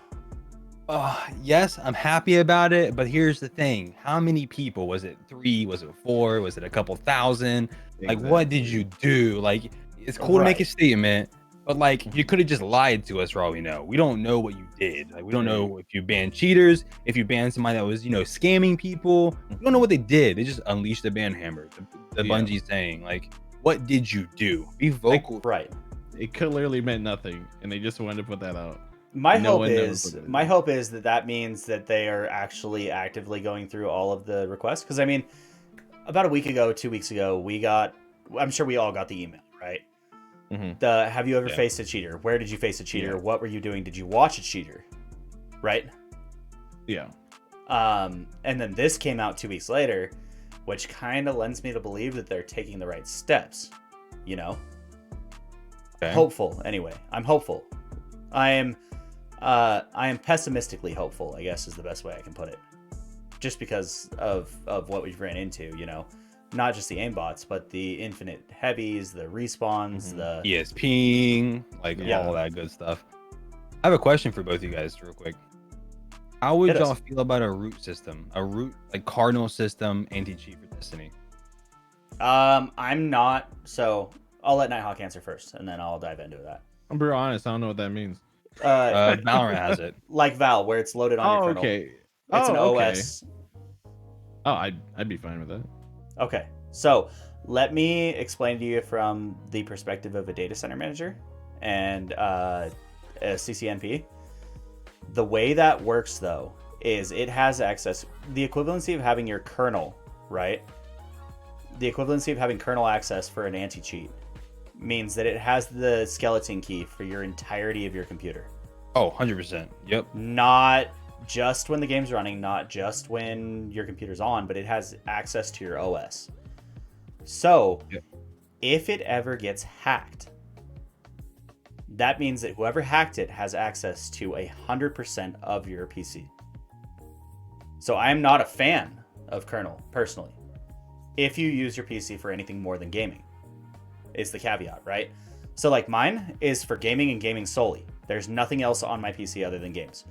Yes, I'm happy about it, but here's the thing. How many people? Was it 3? Was it 4? Was it a couple thousand? Like, what did you do? Like, it's cool to make a statement, but like, you could have just lied to us for all we know. We don't know what you did. Like, we don't know if you banned cheaters, if you banned somebody that was, scamming people. We don't know what they did. They just unleashed the ban hammer. The Bungie saying, like, what did you do? Be vocal. Right. It clearly meant nothing, and they just wanted to put that out. My hope is that means that they are actually actively going through all of the requests. Because I mean, about a week ago, 2 weeks ago, I'm sure we all got the email, right? Mm-hmm. Have you ever faced a cheater? Where did you face a cheater? What were you doing? Did you watch a cheater? Right? Yeah. And then this came out 2 weeks later, which kind of lends me to believe that they're taking the right steps. Okay. Hopeful. Anyway, I'm hopeful. I am pessimistically hopeful, I guess is the best way I can put it. Just because of what we've ran into, not just the aimbots, but the infinite heavies, the respawns, the ESPing, all that good stuff. I have a question for both of you guys real quick. How would y'all feel about a root system? A root, like cardinal system anti-cheat for Destiny? I'm not, so I'll let Knitehawk answer first, and then I'll dive into that. I'm being honest, I don't know what that means. Valorant has it. Like Val, where it's loaded on your kernel. Okay. It's an OS. Oh, I'd be fine with that. Okay, so let me explain to you from the perspective of a data center manager and a CCNP. The way that works, though, is it has access, the equivalency of having your kernel, right? The equivalency of having kernel access for an anti-cheat means that it has the skeleton key for your entirety of your computer. Oh, 100%. Yep. Not just when the game's running, not just when your computer's on, but it has access to your OS. So, if it ever gets hacked, that means that whoever hacked it has access to 100% of your PC. So I am not a fan of kernel, personally. If you use your PC for anything more than gaming, is the caveat, right? So like mine is for gaming and gaming solely. There's nothing else on my PC other than games.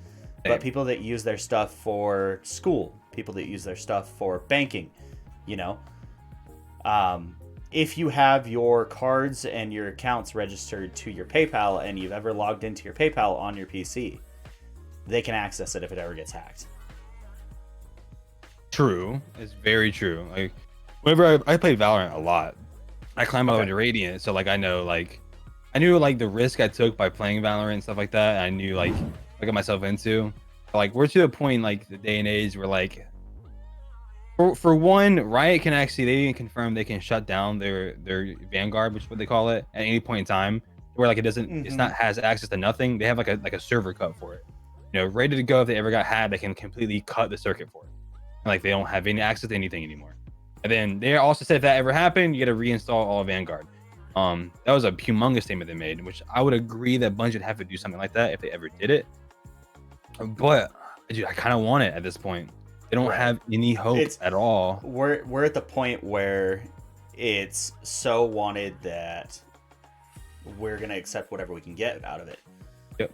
But people that use their stuff for school, people that use their stuff for banking, if you have your cards and your accounts registered to your PayPal and you've ever logged into your PayPal on your PC, they can access it if it ever gets hacked. True. It's very true. Like whenever I played Valorant a lot, I climbed all the way to Radiant, so like I knew like the risk I took by playing Valorant and stuff like that. I knew like what I got myself into. But, like we're to a point like the day and age where like for one, Riot can actually they can confirm they can shut down their Vanguard, which is what they call it, at any point in time, where like it doesn't it's not has access to nothing. They have like a server cut for it. You know, ready to go if they ever got hacked, they can completely cut the circuit for it. Like they don't have any access to anything anymore. And then they also said if that ever happened, you got to reinstall all of Vanguard. That was a humongous statement they made, which I would agree that Bungie would have to do something like that if they ever did it. But dude, I kind of want it at this point. They don't have any hope at all. We're at the point where it's so wanted that we're gonna accept whatever we can get out of it. Yep.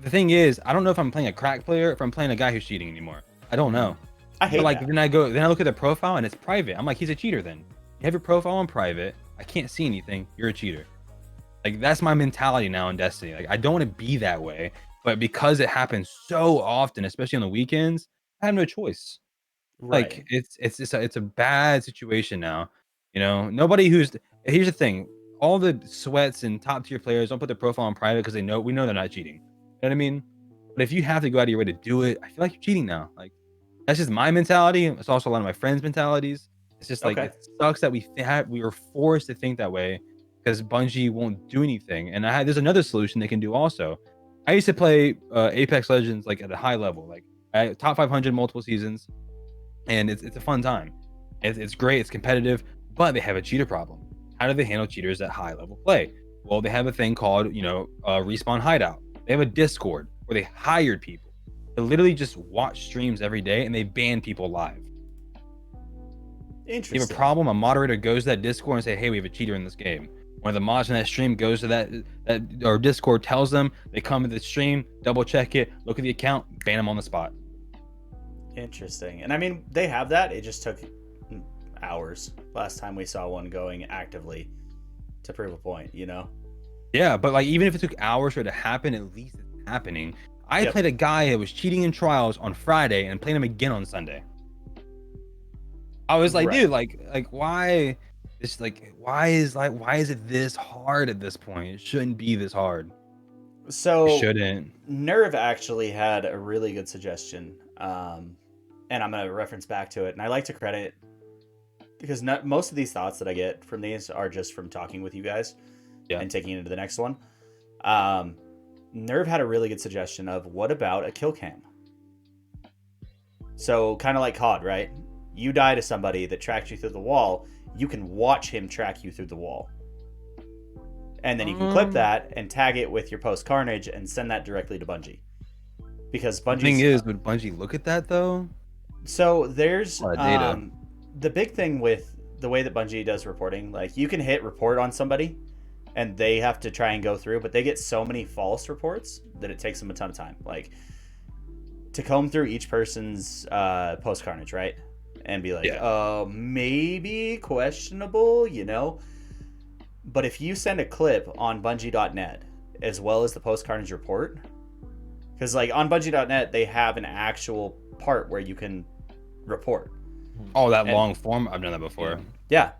The thing is, I don't know if I'm playing a crack player or if I'm playing a guy who's cheating anymore. I don't know. I hate like that. then I look at the profile and it's private. I'm like, he's a cheater then. You have your profile on private. I can't see anything. You're a cheater. Like that's my mentality now in Destiny. Like I don't want to be that way, but because it happens so often, especially on the weekends, I have no choice. Right. Like it's a bad situation now. You know, nobody who's here's the thing. All the sweats and top tier players don't put their profile on private because we know they're not cheating. You know what I mean? But if you have to go out of your way to do it, I feel like you're cheating now. Like that's just my mentality. It's also a lot of my friends' mentalities. It's just like it sucks that we were forced to think that way because Bungie won't do anything. And there's another solution they can do also. I used to play Apex Legends like at a high level, like top 500 multiple seasons, and it's a fun time. It's great. It's competitive, but they have a cheater problem. How do they handle cheaters at high level play? Well, they have a thing called Respawn Hideout. They have a Discord where they hired people to literally just watch streams every day, and they ban people live. Interesting. You have a problem, a moderator goes to that Discord and say, hey, we have a cheater in this game. One of the mods in that stream goes to that or Discord tells them, they come to the stream, double check it, look at the account, ban them on the spot. Interesting. And I mean, they have that. It just took hours last time we saw one going actively to prove a point, you know? Yeah, but like even if it took hours for it to happen, at least it's happening. I played a guy that was cheating in trials on Friday and played him again on Sunday. I was like, dude, like why it's like why is it this hard at this point? It shouldn't be this hard. So it shouldn't. Nerve actually had a really good suggestion. And I'm gonna reference back to it. And I like to credit because most of these thoughts that I get from these are just from talking with you guys and taking it to the next one. Nerve had a really good suggestion of what about a kill cam? So kind of like COD, right? You die to somebody that tracked you through the wall, you can watch him track you through the wall. And then you can clip that and tag it with your post carnage and send that directly to Bungie. Because Bungie. The thing is, would Bungie look at that though? So there's data. The big thing with the way that Bungie does reporting, like you can hit report on somebody and they have to try and go through, but they get so many false reports that it takes them a ton of time. Like to comb through each person's post carnage, right? And be like, maybe questionable, you know? But if you send a clip on Bungie.net as well as the post carnage report, because like on Bungie.net, they have an actual part where you can report. Oh, that long form? I've done that before. Yeah.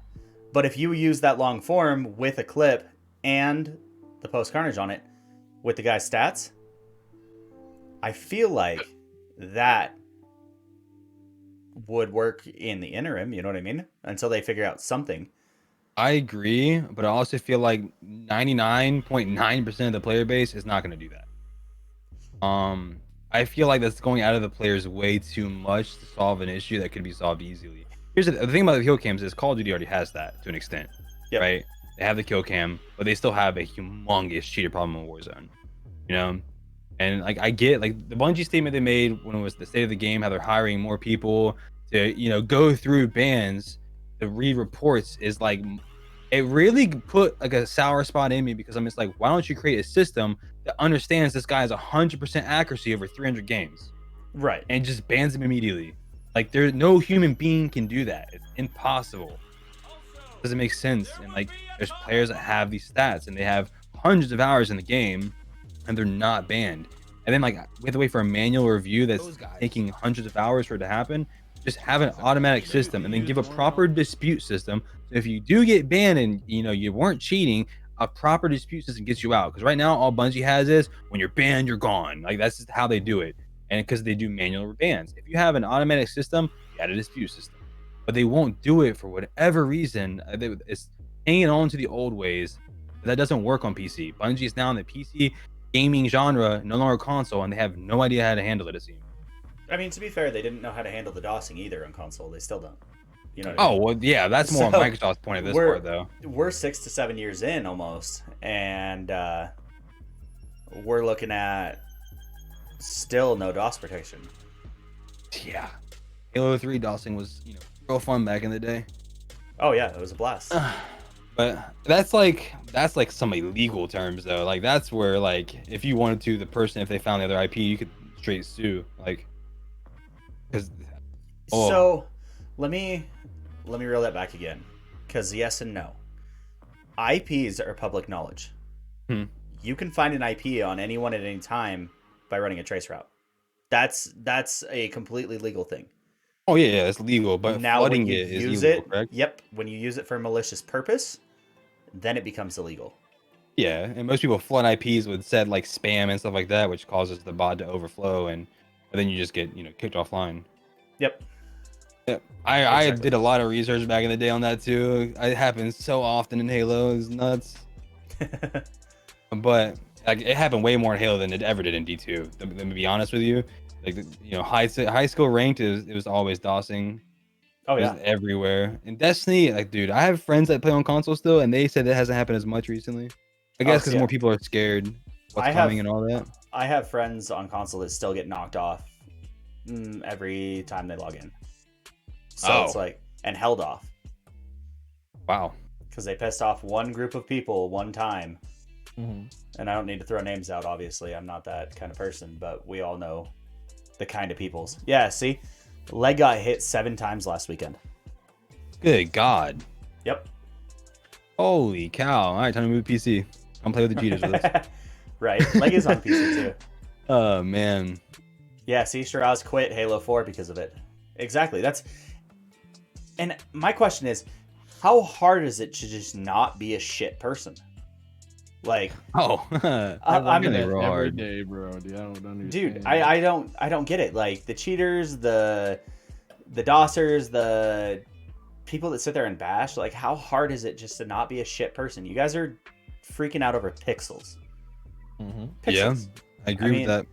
But if you use that long form with a clip and the post carnage on it with the guy's stats, I feel like that would work in the interim, you know what I mean? Until they figure out something. I agree, but I also feel like 99.9% of the player base is not going to do that. I feel like that's going out of the players way too much to solve an issue that could be solved easily. Here's the thing about the kill cams is Call of Duty already has that to an extent, right? They have the kill cam, but they still have a humongous cheater problem in Warzone, you know? And like I get like the Bungie statement they made when it was the state of the game, how they're hiring more people to go through bans to read reports is like it really put like a sour spot in me because I'm just like, why don't you create a system that understands this guy has 100% accuracy over 300 games, right? And just bans him immediately. Like there's no human being can do that. It's impossible. It doesn't make sense. And like there's players that have these stats and they have hundreds of hours in the game and they're not banned. and then like we have to wait for a manual review that's taking hundreds of hours for it to happen. Just have an automatic system, and then give a proper dispute system. So if you do get banned and you weren't cheating, a proper dispute system gets you out. Because right now all Bungie has is when you're banned, you're gone. Like that's just how they do it, and because they do manual bans. If you have an automatic system, you add a dispute system, but they won't do it for whatever reason. It's hanging on to the old ways. That doesn't work on PC. Bungie is now in the PC gaming genre, no longer console, and they have no idea how to handle it, it seems. I mean, to be fair, they didn't know how to handle the DOSing either on console. They still don't. You know what I mean? mean? Well, yeah, that's more on Microsoft's point of this part, though. We're 6 to 7 years in almost, and we're looking at still no DOS protection. Yeah, Halo 3 DOSing was real fun back in the day. Oh yeah, it was a blast. But that's like some illegal terms though. Like that's where like if you wanted to, the person, if they found the other IP, you could straight sue. Like, because So let me reel that back again, because yes and no. IPs are public knowledge. You can find an IP on anyone at any time by running a trace route. That's a completely legal thing. Oh yeah, it's legal, but now flooding when you it is use illegal, it, correct? Yep, when you use it for a malicious purpose, then it becomes illegal. Yeah, and most people flood IPs with said like spam and stuff like that, which causes the bot to overflow, and then you just get kicked offline. Yep. Yep. I did a lot of research back in the day on that too. It happens so often in Halo, it's nuts. But like it happened way more in Halo than it ever did in D2. To be honest with you, like high skill ranked it was always DOSing. Oh It yeah, was everywhere. In Destiny, like dude, I have friends that play on console still, and they said it hasn't happened as much recently. I guess because more people are scared what's coming and all that. I have friends on console that still get knocked off every time they log in. So it's like, and held off. Wow. Because they pissed off one group of people one time. Mm-hmm. And I don't need to throw names out, obviously. I'm not that kind of person, but we all know the kind of peoples. Yeah, see? Leg got hit 7 times last weekend. Good God. Yep. Holy cow. All right, time to move PC. I'm play with the cheaters with us. Right. Leg is on PC too. Oh, man. Yeah, see, Shiraz quit Halo 4 because of it. Exactly. And my question is, how hard is it to just not be a shit person? Like, I'm in it every day, bro. Dude, I don't understand. Dude, I don't get it. Like the cheaters, the DOSers, the people that sit there and bash. Like, how hard is it just to not be a shit person? You guys are freaking out over pixels. Mm-hmm. Yeah, I agree with that.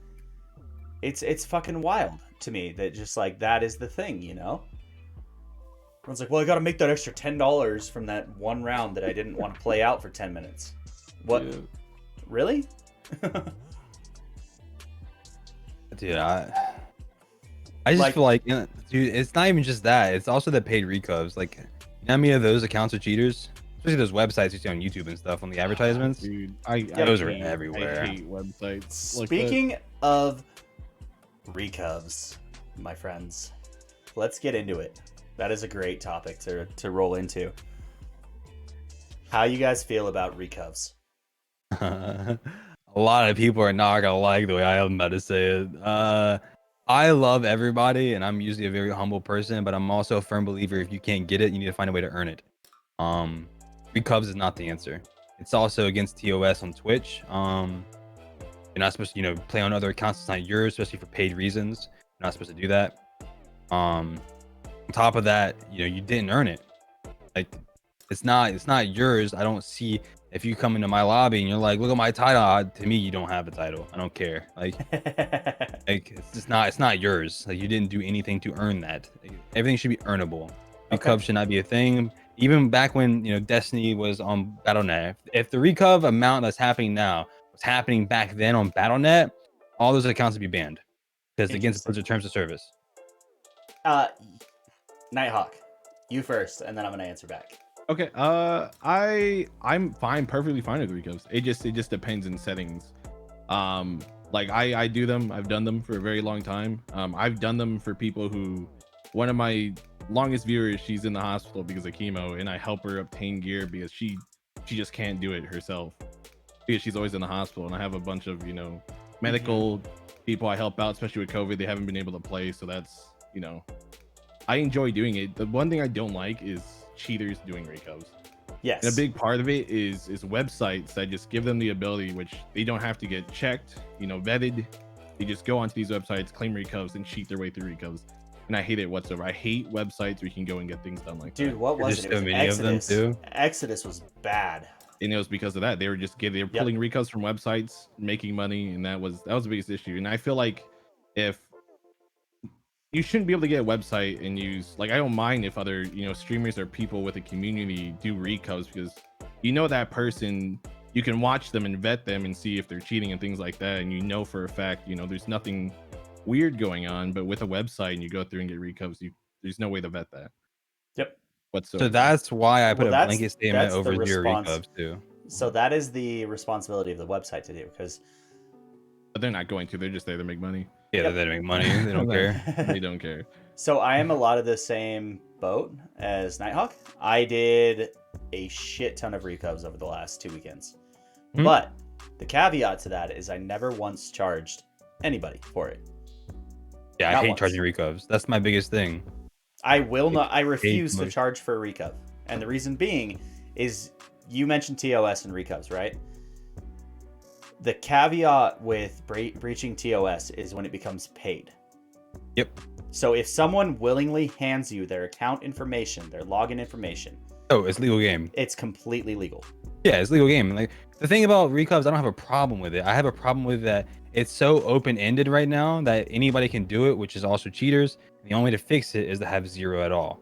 It's fucking wild to me that just like that is the thing, Everyone's like, well, I got to make that extra $10 from that one round that I didn't want to play out for 10 minutes. What? Yeah. Really? Dude, I just feel like, dude, it's not even just that. It's also the paid recovs. Like, how many of those accounts are cheaters? Especially those websites you see on YouTube and stuff on the advertisements. Dude, those are everywhere. I hate websites. Speaking of recovs, my friends, let's get into it. That is a great topic to roll into. How you guys feel about recovs? A lot of people are not gonna like the way I'm about to say it. I love everybody, and I'm usually a very humble person, but I'm also a firm believer if you can't get it, you need to find a way to earn it. Recovs is not the answer. It's also against TOS on Twitch. You're not supposed to, play on other accounts. It's not yours, especially for paid reasons. You're not supposed to do that. On top of that, you didn't earn it. Like, it's not yours. I don't see if you come into my lobby and you're like, look at my title. To me, you don't have a title. I don't care. Like it's not yours. Like, you didn't do anything to earn that. Everything should be earnable. Recov should not be a thing. Even back when Destiny was on Battle.net, if the recov amount that's happening now was happening back then on Battle.net, all those accounts would be banned because against Blizzard terms of service. Knitehawk, you first, and then I'm gonna answer back. Okay. I'm perfectly fine with recovs. It just depends in settings. Like I do them. I've done them for a very long time. I've done them for people who, one of my longest viewers, she's in the hospital because of chemo, and I help her obtain gear because she just can't do it herself because she's always in the hospital. And I have a bunch of medical people I help out, especially with COVID, they haven't been able to play. So that's, you know, I enjoy doing it. The one thing I don't like is cheaters doing recovs. Yes. And a big part of it is websites that just give them the ability, which they don't have to get checked, you know, vetted. They just go onto these websites, claim recovs, and cheat their way through recovs. And I hate it whatsoever. I hate websites where you can go and get things done like that. Dude, what was There's it? It so was many of them, Exodus. too. Exodus was bad. And it was because of that. They were just pulling recovs from websites, making money, and that was the biggest issue. And I feel like if you shouldn't be able to get a website and use, like, I don't mind if other, you know, streamers or people with a community do recovs, because you know that person, you can watch them and vet them and see if they're cheating and things like that, and you know for a fact, you know, there's nothing weird going on. But with a website and you go through and get recovs, there's no way to vet that. Yep. Whatsoever. So that's why I put Well, a blanket statement over the zero response. recovs too. So that is the responsibility of the website to do, because But they're not going to. They're just there to make money. Yeah, Yep. they make money. They don't care. They don't care. So I am a lot of the same boat as Knitehawk. I did a shit ton of recovs over the last 2 weekends. Hmm. But the caveat to that is I never once charged anybody for it. Yeah, I Not hate once. charging recovs. That's my biggest thing. I will not. I refuse to most- charge for a recov. And the reason being is you mentioned TOS and recovs, right? The caveat with breaching TOS is when it becomes paid. Yep. So if someone willingly hands you their account information, their login information, Oh, it's legal game. it's completely legal. Yeah, it's legal game. Like the thing about recovs, I don't have a problem with it. I have a problem with that it's so open-ended right now that anybody can do it, which is also cheaters. The only way to fix it is to have zero at all.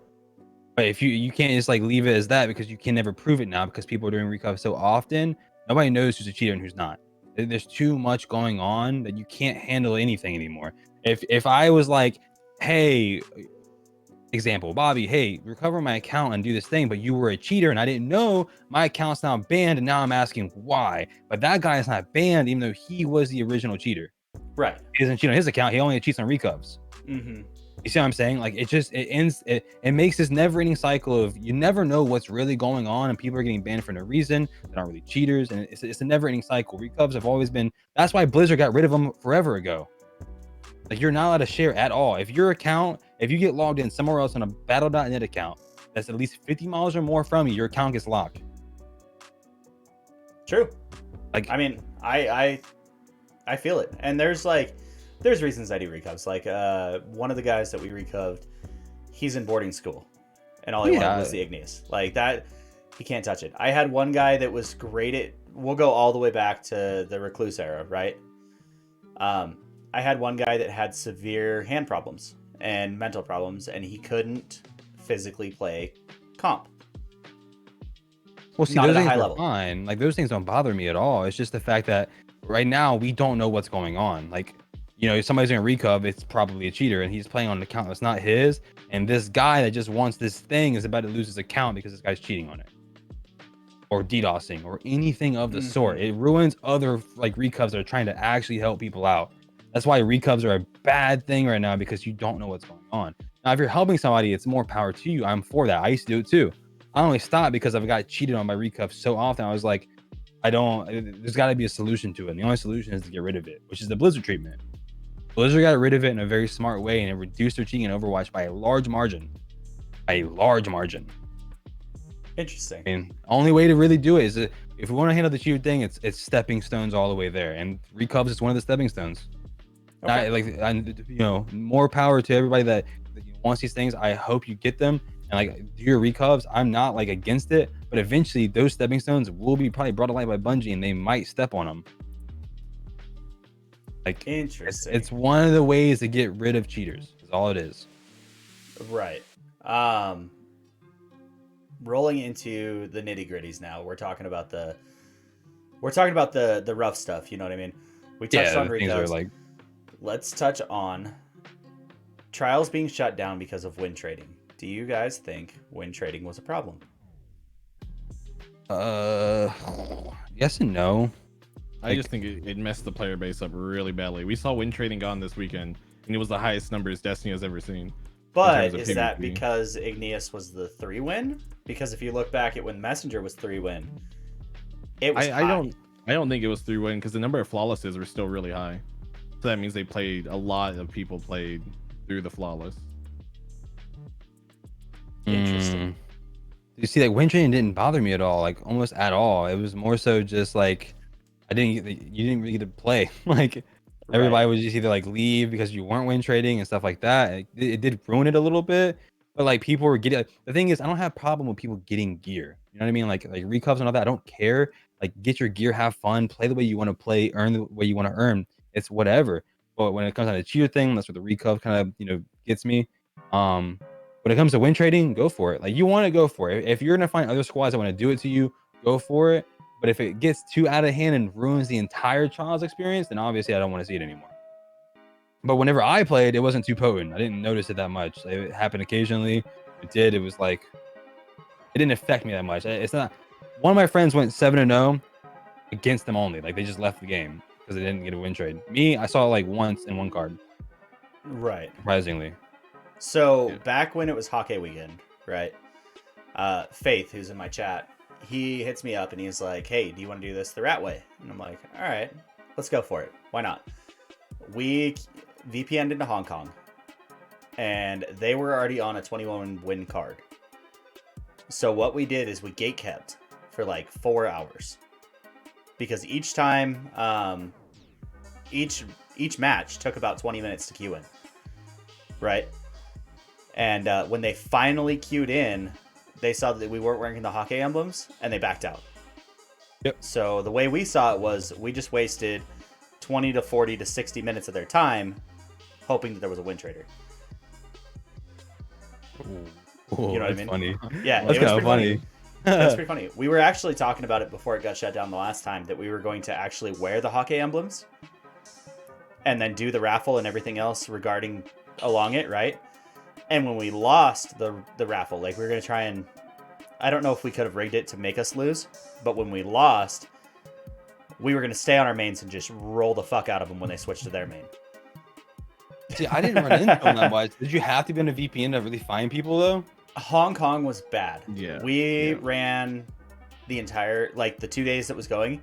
But if you can't just like leave it as that, because you can never prove it now, because people are doing recovs so often, nobody knows who's a cheater and who's not. There's too much going on that you can't handle anything anymore. If I was like, hey, example, Bobby, hey, recover my account and do this thing, but you were a cheater and I didn't know, my account's now banned, and now I'm asking why. But that guy is not banned, even though he was the original cheater. Right. He doesn't cheat on his account, he only cheats on recovs. Mm-hmm. You see what I'm saying? Like it makes this never-ending cycle of you never know what's really going on, and people are getting banned for no reason that aren't really cheaters, and it's a never-ending cycle. Recovs have always been. That's why Blizzard got rid of them forever ago. Like, you're not allowed to share at all. If your account, if you get logged in somewhere else on a battle.net account that's at least 50 miles or more from you, your account gets locked. True. Like, I mean, I feel it. And there's reasons I do recovs. Like one of the guys that we recoved, he's in boarding school, and all he wanted was the Igneous. Like that, he can't touch it. I had one guy that was great at. We'll go all the way back to the Recluse era, right? I had one guy that had severe hand problems and mental problems, and he couldn't physically play comp. well, see, Not those at a things high are level. fine. Like, those things don't bother me at all. It's just the fact that right now we don't know what's going on. Like, you know, if somebody's doing recov, it's probably a cheater, and he's playing on an account that's not his. And this guy that just wants this thing is about to lose his account because this guy's cheating on it, or DDoSing, or anything of the sort. It ruins other like recovs that are trying to actually help people out. That's why recovs are a bad thing right now, because you don't know what's going on. Now, if you're helping somebody, it's more power to you. I'm for that. I used to do it too. I only stopped because I've got cheated on by recovs so often. I was like, there's got to be a solution to it. And the only solution is to get rid of it, which is the Blizzard treatment. Blizzard got rid of it in a very smart way, and it reduced their cheating in Overwatch by a large margin. Interesting. And only way to really do it is if we want to handle the cheater thing, it's stepping stones all the way there. And recovs is one of the stepping stones. Okay. You know, more power to everybody that wants these things. I hope you get them, and like, do your recovs. I'm not like against it, but eventually those stepping stones will be probably brought to light by Bungie, and they might step on them. Like, Interesting. it's one of the ways to get rid of cheaters. Is all it is. Right. Rolling into the nitty-gritties now. We're talking about the rough stuff, you know what I mean? We touched on the things recovs. are like, Let's touch on trials being shut down because of win trading. Do you guys think win trading was a problem? yes and no. I just think it messed the player base up really badly. We saw win trading gone this weekend, and it was the highest numbers Destiny has ever seen. But terms of is that PvP. because Igneous was the 3-win? Because if you look back at when Messenger was 3-win, it was high. I don't think it was 3-win because the number of flawlesses were still really high. So that means they played, a lot of people played through the flawless. Interesting. You see, like win trading didn't bother me at all, like almost at all. It was more so just like you didn't really get to play. Like everybody would just either like leave because you weren't win trading and stuff like that. It did ruin it a little bit, but like people were getting. Like, the thing is, I don't have a problem with people getting gear. You know what I mean? Like recups and all that. I don't care. Like get your gear, have fun, play the way you want to play, earn the way you want to earn. It's whatever. But when it comes down to the cheater thing, that's where the recup kind of gets me. When it comes to win trading, go for it. Like you want to go for it. If you're gonna find other squads that want to do it to you, go for it. But if it gets too out of hand and ruins the entire Trials experience, then obviously I don't want to see it anymore. But whenever I played, it wasn't too potent. I didn't notice it that much. Like, it happened occasionally. It did. It was like it didn't affect me that much. It's not. One of my friends went 7-0 against them only. Like they just left the game because they didn't get a win trade. Me, I saw it like once in one card. Right. Surprisingly. So back when it was Hockey Weekend, right? Faith, who's in my chat, he hits me up and he's like, "Hey, do you want to do this the rat way?" And I'm like, "All right, let's go for it. Why not?" We VPN'd into Hong Kong, and they were already on a 21 win card. So what we did is we gate kept for like 4 hours, because each time, each match took about 20 minutes to queue in, right? And when they finally queued in, they saw that we weren't wearing the hockey emblems, and they backed out. Yep. So the way we saw it was we just wasted 20 to 40 to 60 minutes of their time hoping that there was a win trader. Ooh, you know what I mean? Funny. Yeah, that's kind of funny. That's pretty funny. We were actually talking about it before it got shut down the last time, that we were going to actually wear the hockey emblems and then do the raffle and everything else regarding along it, right? And when we lost the raffle, like we were going to try and, I don't know if we could have rigged it to make us lose, but when we lost, we were going to stay on our mains and just roll the fuck out of them when they switched to their main. See, I didn't run into them that much. Did you have to be on a VPN to really find people though? Hong Kong was bad. Yeah. We ran the entire, like the 2 days that was going.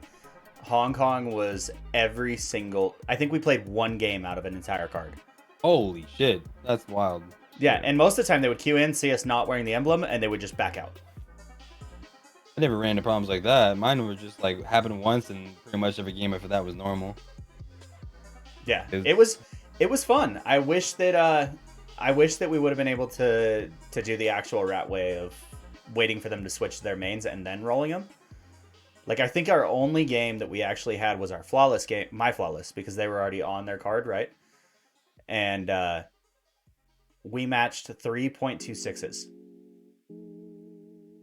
Hong Kong was every single, I think we played one game out of an entire card. Holy shit. That's wild. Yeah, and most of the time they would queue in, see us not wearing the emblem, and they would just back out. I never ran into problems like that. Mine were just like happened once, and pretty much every game after that was normal. Yeah, it was fun. I wish that we would have been able to do the actual rat way of waiting for them to switch their mains and then rolling them. Like I think our only game that we actually had was our flawless game, my flawless, because they were already on their card, right? And we matched 3.26s,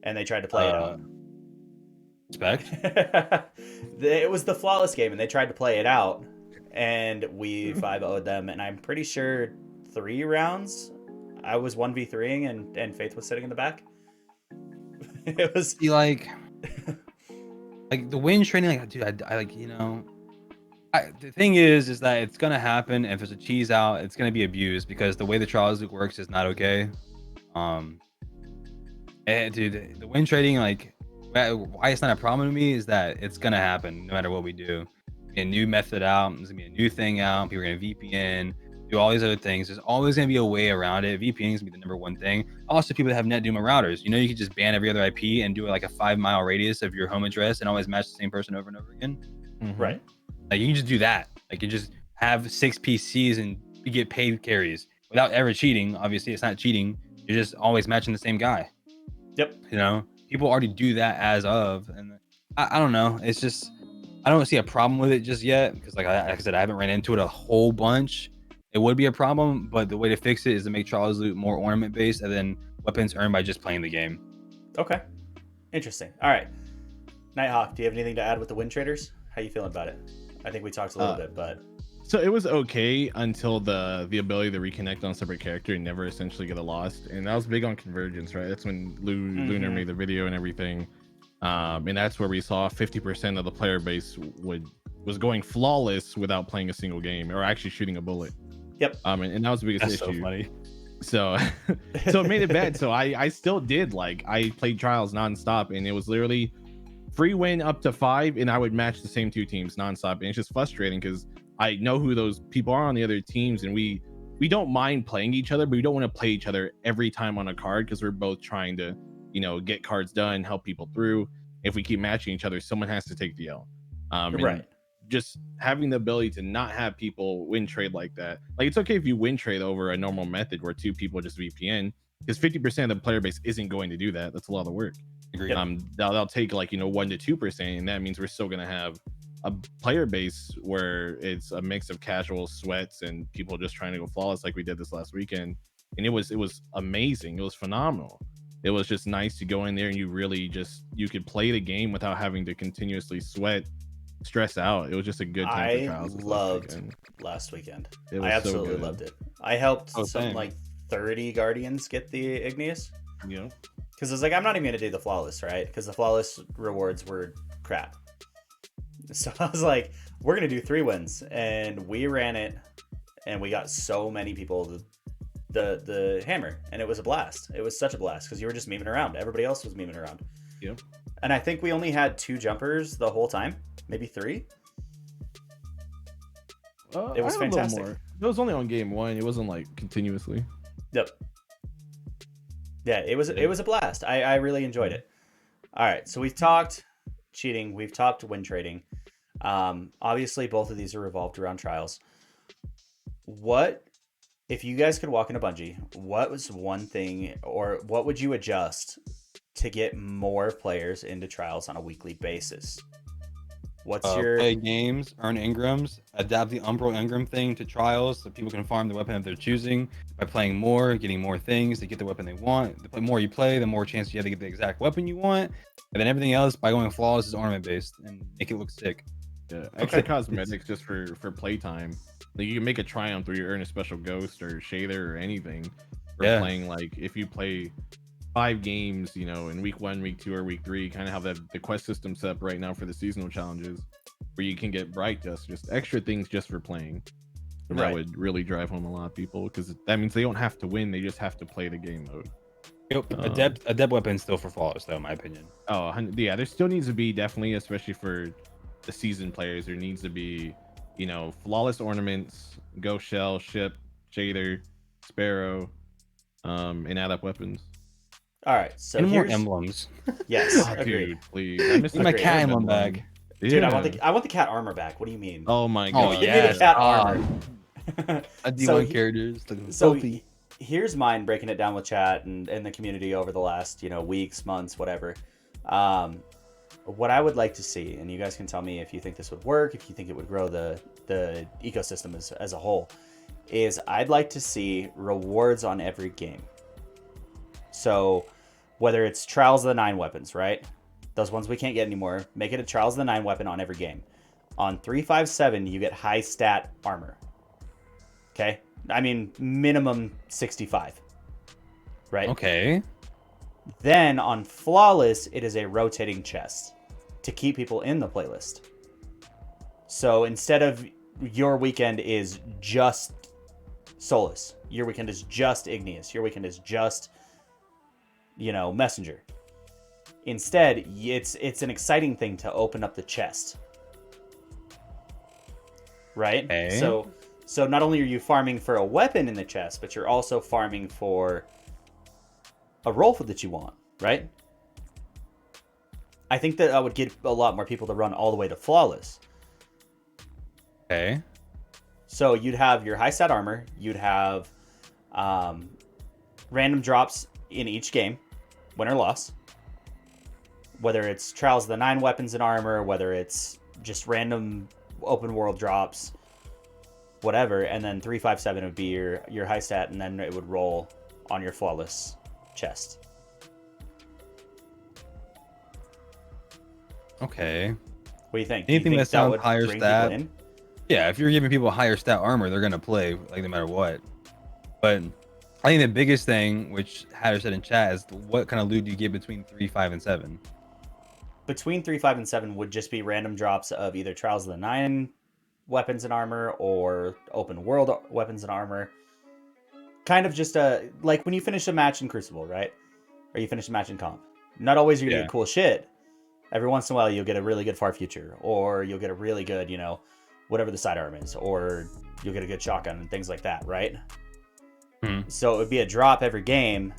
and they tried to play it out. Respect. It was the flawless game, and they tried to play it out, and we 5-0'd them. And I'm pretty sure 3 rounds, I was 1v3ing, and Faith was sitting in the back. It was like the win training. Like, dude, I like the thing is that it's gonna happen. If there's a cheese out, it's gonna be abused because the way the Trials League works is not okay. And dude, the win trading, like, why it's not a problem to me is that it's gonna happen no matter what we do. A new method out, there's gonna be a new thing out. People are gonna VPN, do all these other things. There's always gonna be a way around it. VPN is gonna be the #1 thing. Also, people that have net Duma routers, you can just ban every other IP and do like a 5-mile radius of your home address and always match the same person over and over again. Mm-hmm. right. Like you can just do that. Like you just have 6 PCs and you get paid carries without ever cheating. Obviously, it's not cheating. You're just always matching the same guy. Yep. People already do that as of, and I don't know. It's just I don't see a problem with it just yet because, like I said, I haven't ran into it a whole bunch. It would be a problem, but the way to fix it is to make Trials Loot more ornament based and then weapons earned by just playing the game. Okay. Interesting. All right. Knitehawk, do you have anything to add with the win traders? How you feeling about it? I think we talked a little bit, but so it was okay until the ability to reconnect on a separate character and never essentially get a lost. And that was big on convergence, right? That's when Lunar made the video and everything. And that's where we saw 50% of the player base was going flawless without playing a single game or actually shooting a bullet. Yep. And that was the biggest That's issue. so funny. So it made it bad. So I still did, like, I played Trials nonstop, and it was literally free win up to 5, and I would match the same 2 teams nonstop. And it's just frustrating because I know who those people are on the other teams, and we don't mind playing each other, but we don't want to play each other every time on a card because we're both trying to, get cards done, help people through. If we keep matching each other, someone has to take the L. Right. Just having the ability to not have people win trade like that. Like, it's okay if you win trade over a normal method where 2 people just VPN, because 50% of the player base isn't going to do that. That's a lot of work. Agreed. They'll take 1 to 2%, and that means we're still going to have a player base where it's a mix of casual sweats and people just trying to go flawless like we did this last weekend. And it was amazing. It was phenomenal. It was just nice to go in there and you could play the game without having to continuously sweat, stress out. It was just a good time for trials. I loved last weekend. I absolutely loved it. I helped something like 30 Guardians get the Igneous. Yeah. Because I was like, I'm not even going to do the flawless, right? Because the flawless rewards were crap. So I was like, we're going to do 3 wins. And we ran it, and we got so many people the hammer. And it was a blast. It was such a blast because you were just memeing around. Everybody else was memeing around. Yeah. And I think we only had 2 jumpers the whole time. Maybe 3. It was fantastic. It was only on game 1. It wasn't continuously. Yep. Yeah, it was a blast. I really enjoyed it. All right, so we've talked cheating, we've talked win trading. Obviously, both of these are revolved around trials. What, if you guys could walk into Bungie, what was one thing, or what would you adjust to get more players into trials on a weekly basis? What's your play games, earn engrams, adapt the Umbral engram thing to trials so people can farm the weapon if they're choosing by playing more, getting more things to get the weapon they want. The more you play, the more chance you have to get the exact weapon you want, and then everything else by going flawless is ornament based and make it look sick. Yeah, extra cosmetics just for playtime. You can make a triumph where you earn a special ghost or shader or anything for playing. If you play 5 games, in week 1, week 2, or week 3, kind of have the quest system set up right now for the seasonal challenges, where you can get bright dust, just extra things just for playing. And that would really drive home a lot of people, because that means they don't have to win; they just have to play the game mode. Yep, adept weapon still for flawless, though, in my opinion. Oh, yeah, there still needs to be, definitely, especially for the seasoned players, there needs to be, flawless ornaments, ghost shell, ship, shader, sparrow, and adept weapons. All right, so and more emblems. Yes, dude, please. I missed my cat emblem bag. Dude, I want the cat armor back. What do you mean? Oh my god. Oh yeah, the cat armor. A D1 characters. So here's mine, breaking it down with chat and the community over the last weeks, months, whatever. What I would like to see, and you guys can tell me if you think this would work, if you think it would grow the ecosystem as a whole, is I'd like to see rewards on every game. So whether it's Trials of the 9 weapons, right? Those ones we can't get anymore. Make it a Trials of the 9 weapon on every game. On 357, you get high stat armor. Okay? I mean, minimum 65. Right? Okay. Then on Flawless, it is a rotating chest to keep people in the playlist. So instead of your weekend is just Solus, your weekend is just Igneous, your weekend is just Messenger. Instead, it's an exciting thing to open up the chest, right? Okay. So not only are you farming for a weapon in the chest, but you're also farming for a role that you want, right? I think that I would get a lot more people to run all the way to Flawless. Okay. So you'd have your high stat armor, you'd have random drops in each game, win or loss. Whether it's Trials of the 9 weapons and armor, whether it's just random open world drops, whatever, and then 357 would be your high stat, and then it would roll on your Flawless chest. Okay. What do you think? Anything that sounds higher stat. In? Yeah, if you're giving people higher stat armor, they're gonna play no matter what. But I think the biggest thing, which Hatter said in chat, is what kind of loot do you get between 3, 5, and 7? Between 3, 5, and 7 would just be random drops of either Trials of the 9 weapons and armor or open world weapons and armor. Kind of just like when you finish a match in Crucible, right? Or you finish a match in comp. Not always you're gonna get cool shit, Every once in a while, you'll get a really good far future, or you'll get a really good, whatever the sidearm is, or you'll get a good shotgun and things like that, right? So it would be a drop every game,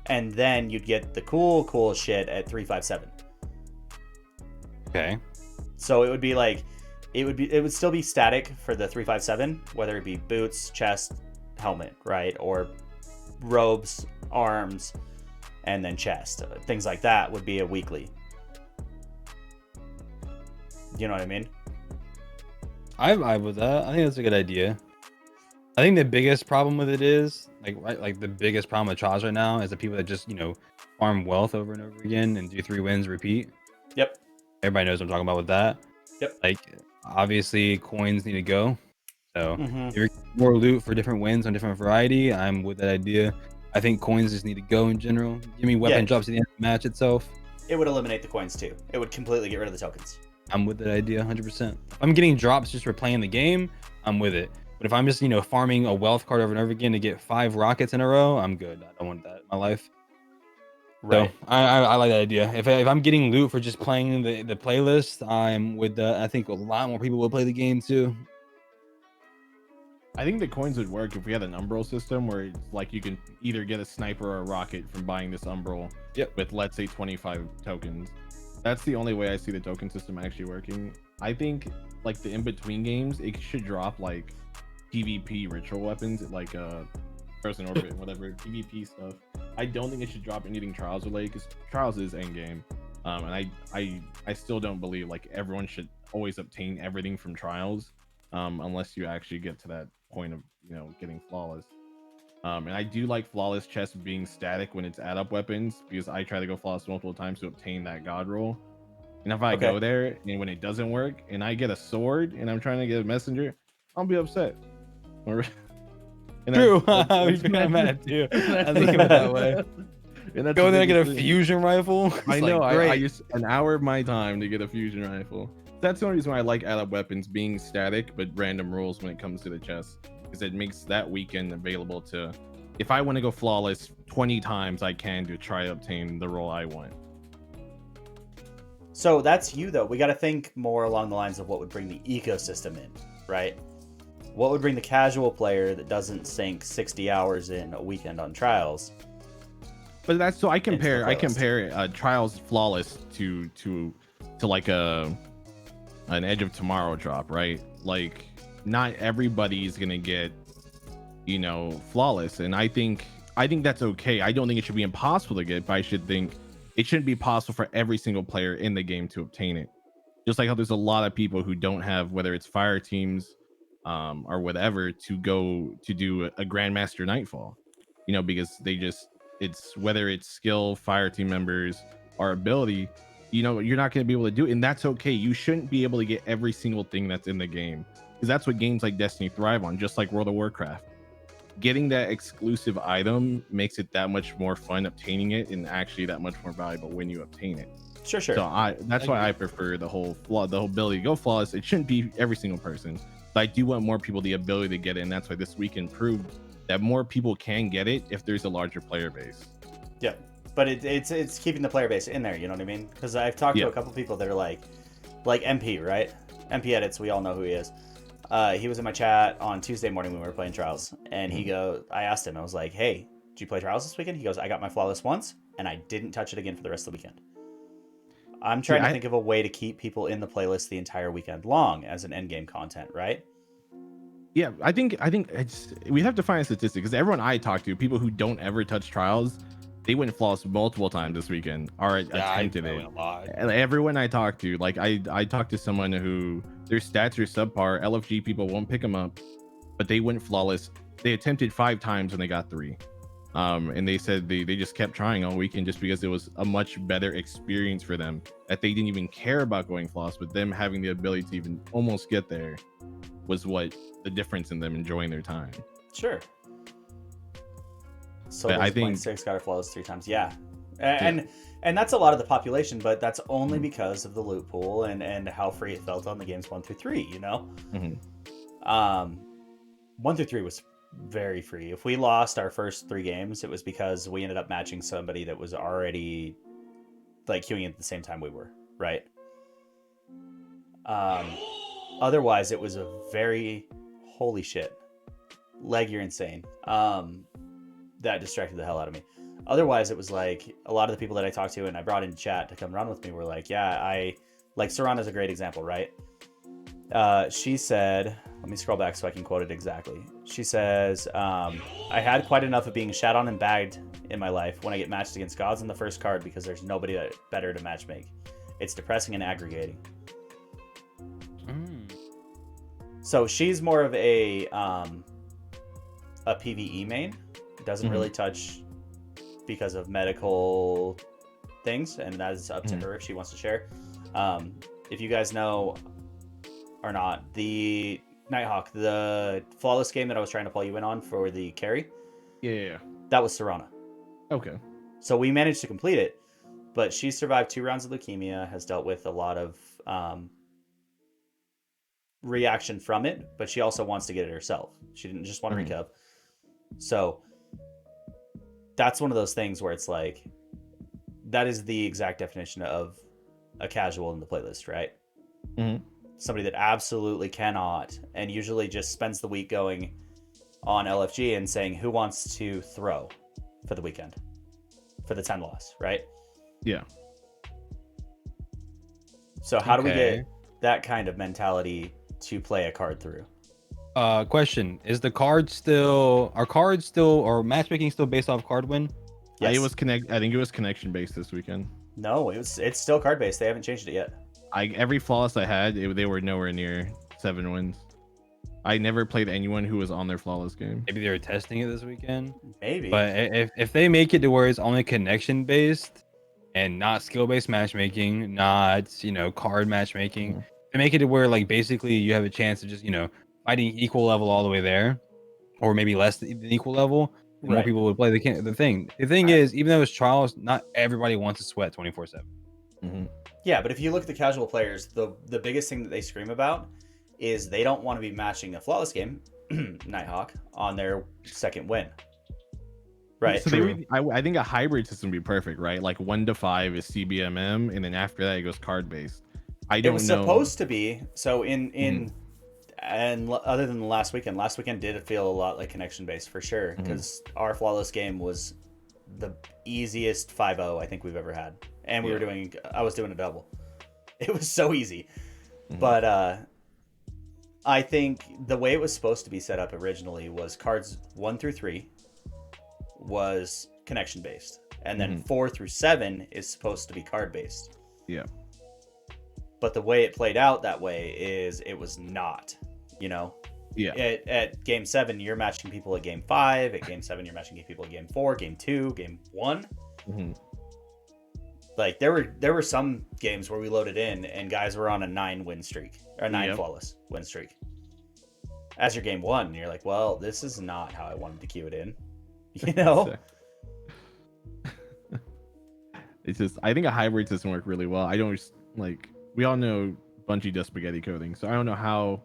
and then you'd get the cool shit at 357. Okay. So it would be like, it would still be static for the 357, whether it be boots, chest, helmet, right? Or robes, arms, and then chest. Things like that would be a weekly. You know what I mean? I vibe with that. I think that's a good idea. I think the biggest problem with it is like the biggest problem with trials right now is the people that just farm wealth over and over again and do 3 wins repeat. Yep. Everybody knows what I'm talking about with that. Yep. Like obviously coins need to go. So if Mm-hmm. you're getting more loot for different wins on different variety, I'm with that idea. I think coins just need to go in general. Give me weapon drops at the end of the match itself. It would eliminate the coins too. It would completely get rid of the tokens. I'm with that idea 100%. If I'm getting drops just for playing the game, I'm with it. But if I'm just, farming a wealth card over and over again to get 5 rockets in a row, I'm good. I don't want that in my life. Right. So I like that idea. If I'm getting loot for just playing the playlist, I'm with that. I think a lot more people will play the game too. I think the coins would work if we had an umbral system where it's like you can either get a sniper or a rocket from buying this umbral with, let's say, 25 tokens. That's the only way I see the token system actually working. I think like the in-between games, it should drop like PvP ritual weapons, like Frozen Orbit and whatever PvP stuff. I don't think it should drop anything Trials related, because Trials is endgame. And I still don't believe like everyone should always obtain everything from Trials, unless you actually get to that point of getting flawless. And I do like flawless chests being static when it's add up weapons, because I try to go flawless multiple times to obtain that god roll. And if I go there and when it doesn't work and I get a sword and I'm trying to get a messenger, I'll be upset. True. I'm mad too. I think of it that way. And go there and get a fusion rifle. I know. I used an hour of my time to get a fusion rifle. That's the only reason why I like add up weapons being static but random rules when it comes to the chest, because it makes that weekend available to, if I want to go flawless 20 times, I can to try to obtain the roll I want. So that's you though. We got to think more along the lines of what would bring the ecosystem in, right? What would bring the casual player that doesn't sink 60 hours in a weekend on Trials? But that's so I compare Trials flawless to like an Edge of Tomorrow drop, right? Like not everybody's gonna get flawless, and I think that's okay. I don't think it should be impossible to get, but I should think it shouldn't be possible for every single player in the game to obtain it. Just like how there's a lot of people who don't have, whether it's fire teams or whatever, to go to do a Grandmaster Nightfall, because it's whether it's skill, fire team members, or ability, you're not going to be able to do it, and that's okay. You shouldn't be able to get every single thing that's in the game, because that's what games like Destiny thrive on, just like World of Warcraft. Getting that exclusive item makes it that much more fun obtaining it, and actually that much more valuable when you obtain it. Sure. So that's why I prefer the whole ability to go flawless. It shouldn't be every single person, but I do want more people the ability to get it, and that's why this weekend proved that more people can get it if there's a larger player base. Yeah, but it's keeping the player base in there. You know what I mean? Because I've talked to a couple people that are like MP, right? MP Edits. We all know who he is. He was in my chat on Tuesday morning when we were playing Trials, and I asked him, I was like, hey, did you play Trials this weekend? He goes, I got my flawless once, and I didn't touch it again for the rest of the weekend. I'm trying to think of a way to keep people in the playlist the entire weekend long as an endgame content, right? Yeah, I think we have to find a statistic, because everyone I talk to, people who don't ever touch Trials, they went flawless multiple times this weekend, or attempted it. And everyone I talk to, like I talked to someone who their stats are subpar, LFG people won't pick them up, but they went flawless. They attempted 5 times and they got 3. And they said they just kept trying all weekend, just because it was a much better experience for them, that they didn't even care about going flawless, but them having the ability to even almost get there was what the difference in them enjoying their time. Sure. So I think 6 got her flawless 3 times. Yeah. And that's a lot of the population, but that's only because of the loot pool and how free it felt on the games 1 through 3, 1 through 3 was very free. If we lost our first 3 games, it was because we ended up matching somebody that was already like queuing at the same time we were, right? Otherwise, it was a very holy shit. Leg, you're insane. That distracted the hell out of me. Otherwise, it was like a lot of the people that I talked to and I brought into chat to come run with me were like, yeah, I like Serana's a great example, right? She said, let me scroll back so I can quote it exactly. She says, I had quite enough of being shat on and bagged in my life when I get matched against gods in the first card because there's nobody better to matchmake. It's depressing and aggregating. So she's more of a PvE main. Doesn't really touch because of medical things, and that is up to her if she wants to share. If you guys know or not, the Knitehawk, the flawless game that I was trying to pull you in on for the carry, that was Serana. Okay. So we managed to complete it, but she survived 2 rounds of leukemia, has dealt with a lot of reaction from it, but she also wants to get it herself. She didn't just want to recoup. So that's one of those things where it's like, that is the exact definition of a casual in the playlist, right? Somebody that absolutely cannot, and usually just spends the week going on LFG and saying, who wants to throw for the weekend for the 10 loss, right? Yeah. So how do we get that kind of mentality to play a card through? Question: Is the card still? Are cards still, or matchmaking still based off card win? Yes. I think it was connection based this weekend. No, it's still card based. They haven't changed it yet. Every flawless I had, they were nowhere near 7 wins. I never played anyone who was on their flawless game. Maybe they were testing it this weekend. Maybe. But if they make it to where it's only connection based and not skill based matchmaking, not card matchmaking, they make it to where like basically you have a chance of just fighting equal level all the way there, or maybe less than equal level. More people would play. The thing is, even though it's trials, not everybody wants to sweat 24/7. Yeah, but if you look at the casual players, the biggest thing that they scream about is they don't want to be matching a flawless game, Nighthawk, on their second win. Right. So I think a hybrid system would be perfect, right? Like 1 to 5 is CBMM, and then after that it goes card based. It was supposed to be. So and other than the last weekend did feel a lot like connection based for sure, because our flawless game was the easiest 5-0 I think we've ever had, and I was doing a double. It was so easy. But I think the way it was supposed to be set up originally was cards 1 through 3 was connection based, and then 4 through 7 is supposed to be card based. Yeah. But the way it played out that way is it was not, Yeah. At game 7, you're matching people at game 5. At game 7, you're matching people at game 4, game 2, game 1. Like there were some games where we loaded in and guys were on a 9 win streak, or 9 flawless win streak. As your game 1, and you're like, well, this is not how I wanted to queue it in. It's just, I think a hybrid system worked really well. I don't like, we all know Bungie does spaghetti coding, so I don't know how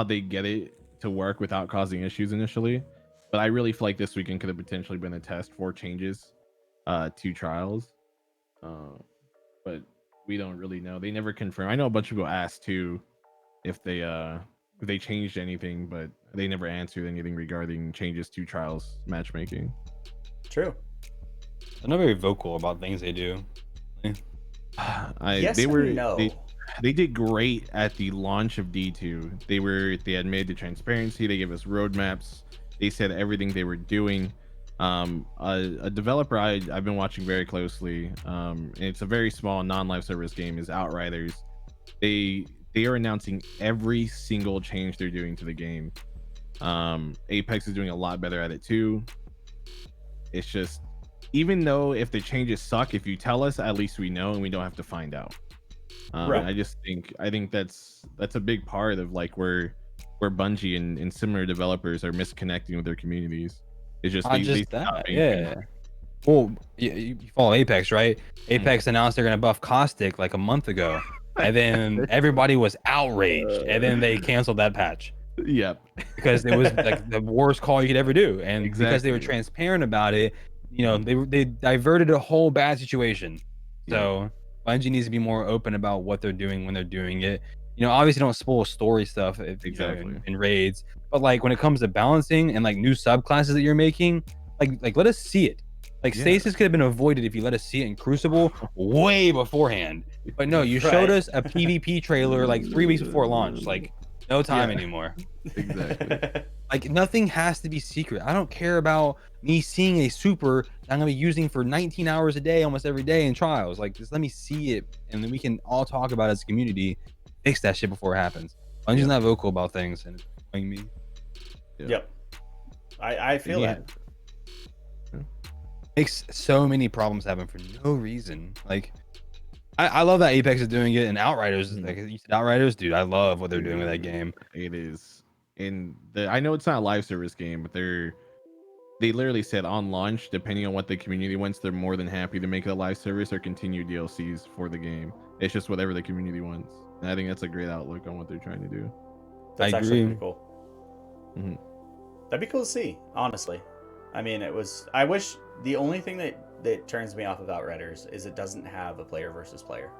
they get it to work without causing issues initially, but I really feel like this weekend could have potentially been a test for changes to trials, but we don't really know. They never confirm. I know a bunch of people asked too if they changed anything, but they never answered anything regarding changes to trials matchmaking. True. They're not very vocal about things they do. They did great at the launch of D2. They had made the transparency. They gave us roadmaps. They said everything they were doing. A developer I've been watching very closely, and it's a very small non-live service game, is Outriders. They are announcing every single change they're doing to the game. Apex is doing a lot better at it too. It's just, even though if the changes suck, if you tell us, at least we know and we don't have to find out. I think that's a big part of like where Bungie and similar developers are misconnecting with their communities. It's just Well, you follow Apex, right? Apex announced they're gonna buff Caustic like a month ago, and then everybody was outraged, and then they canceled that patch. Yep. Because it was like the worst call you could ever do, and because they were transparent about it, they diverted a whole bad situation So Bungie needs to be more open about what they're doing when they're doing it. You know, obviously don't spoil story stuff if, Exactly. in raids, but like when it comes to balancing and like new subclasses that you're making, like let us see it. Like stasis could have been avoided if you let us see it in Crucible way beforehand. But no, you showed us a PvP trailer like 3 weeks before launch. Like no time anymore. Exactly. Like nothing has to be secret. I don't care about me seeing a super that I'm gonna be using for 19 hours a day, almost every day in trials. Like just let me see it, and then we can all talk about it as a community. Fix that shit before it happens. Bungie's not vocal about things, and it's annoying me. Yep. I feel that. Makes so many problems happen for no reason. Like I love that Apex is doing it, and Outriders, like you said, Outriders, dude, I love what they're doing with that game. It is. And I know it's not a live service game, but they literally said on launch, depending on what the community wants, they're more than happy to make it a live service or continue DLCs for the game. It's just whatever the community wants. And I think that's a great outlook on what they're trying to do. That's actually pretty cool. Mm-hmm. That'd be cool to see, honestly. I mean, I wish the only thing that turns me off of Outriders is it doesn't have a player versus player.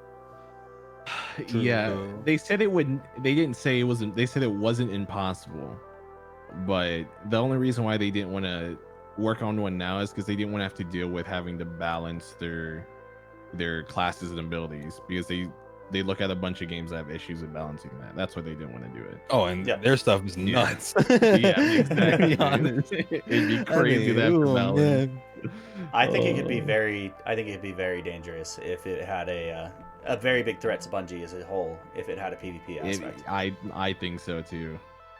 Yeah, they said it would. They didn't say it wasn't. They said it wasn't impossible, but the only reason why they didn't want to work on one now is because they didn't want to have to deal with having to balance their classes and abilities, because they look at a bunch of games that have issues with balancing that. That's why they didn't want to do it. Oh, and their stuff is nuts. Yeah, exactly. It'd be crazy to have to balance. I think it could be very dangerous if it had a very big threat to Bungie as a whole if it had a PvP aspect. I think so too.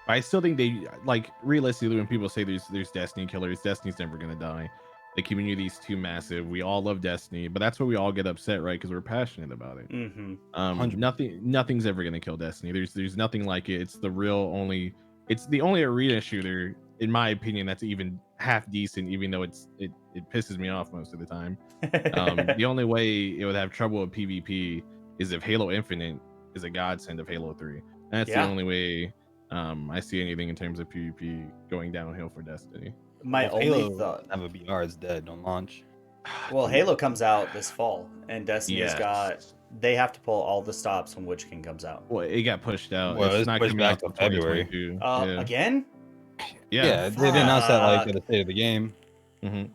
I still think they, like, realistically, when people say there's Destiny killers, Destiny's never gonna die. The community's too massive. We all love Destiny, but that's why we all get upset, right? Because we're passionate about it. Nothing's ever gonna kill Destiny. There's nothing like it. It's the only arena shooter, in my opinion, that's even half decent, even though it pisses me off most of the time. The only way it would have trouble with PvP is if Halo Infinite is a godsend of Halo 3. And that's the only way I see anything in terms of PvP going downhill for Destiny. My only thought, have a BR is dead on launch. Well, Halo comes out this fall, and Destiny's they have to pull all the stops when Witch King comes out. Well, it got pushed out. Well, it's not pushed coming back out to February. Again? Yeah, they announced that like at the state of the game. Mm-hmm.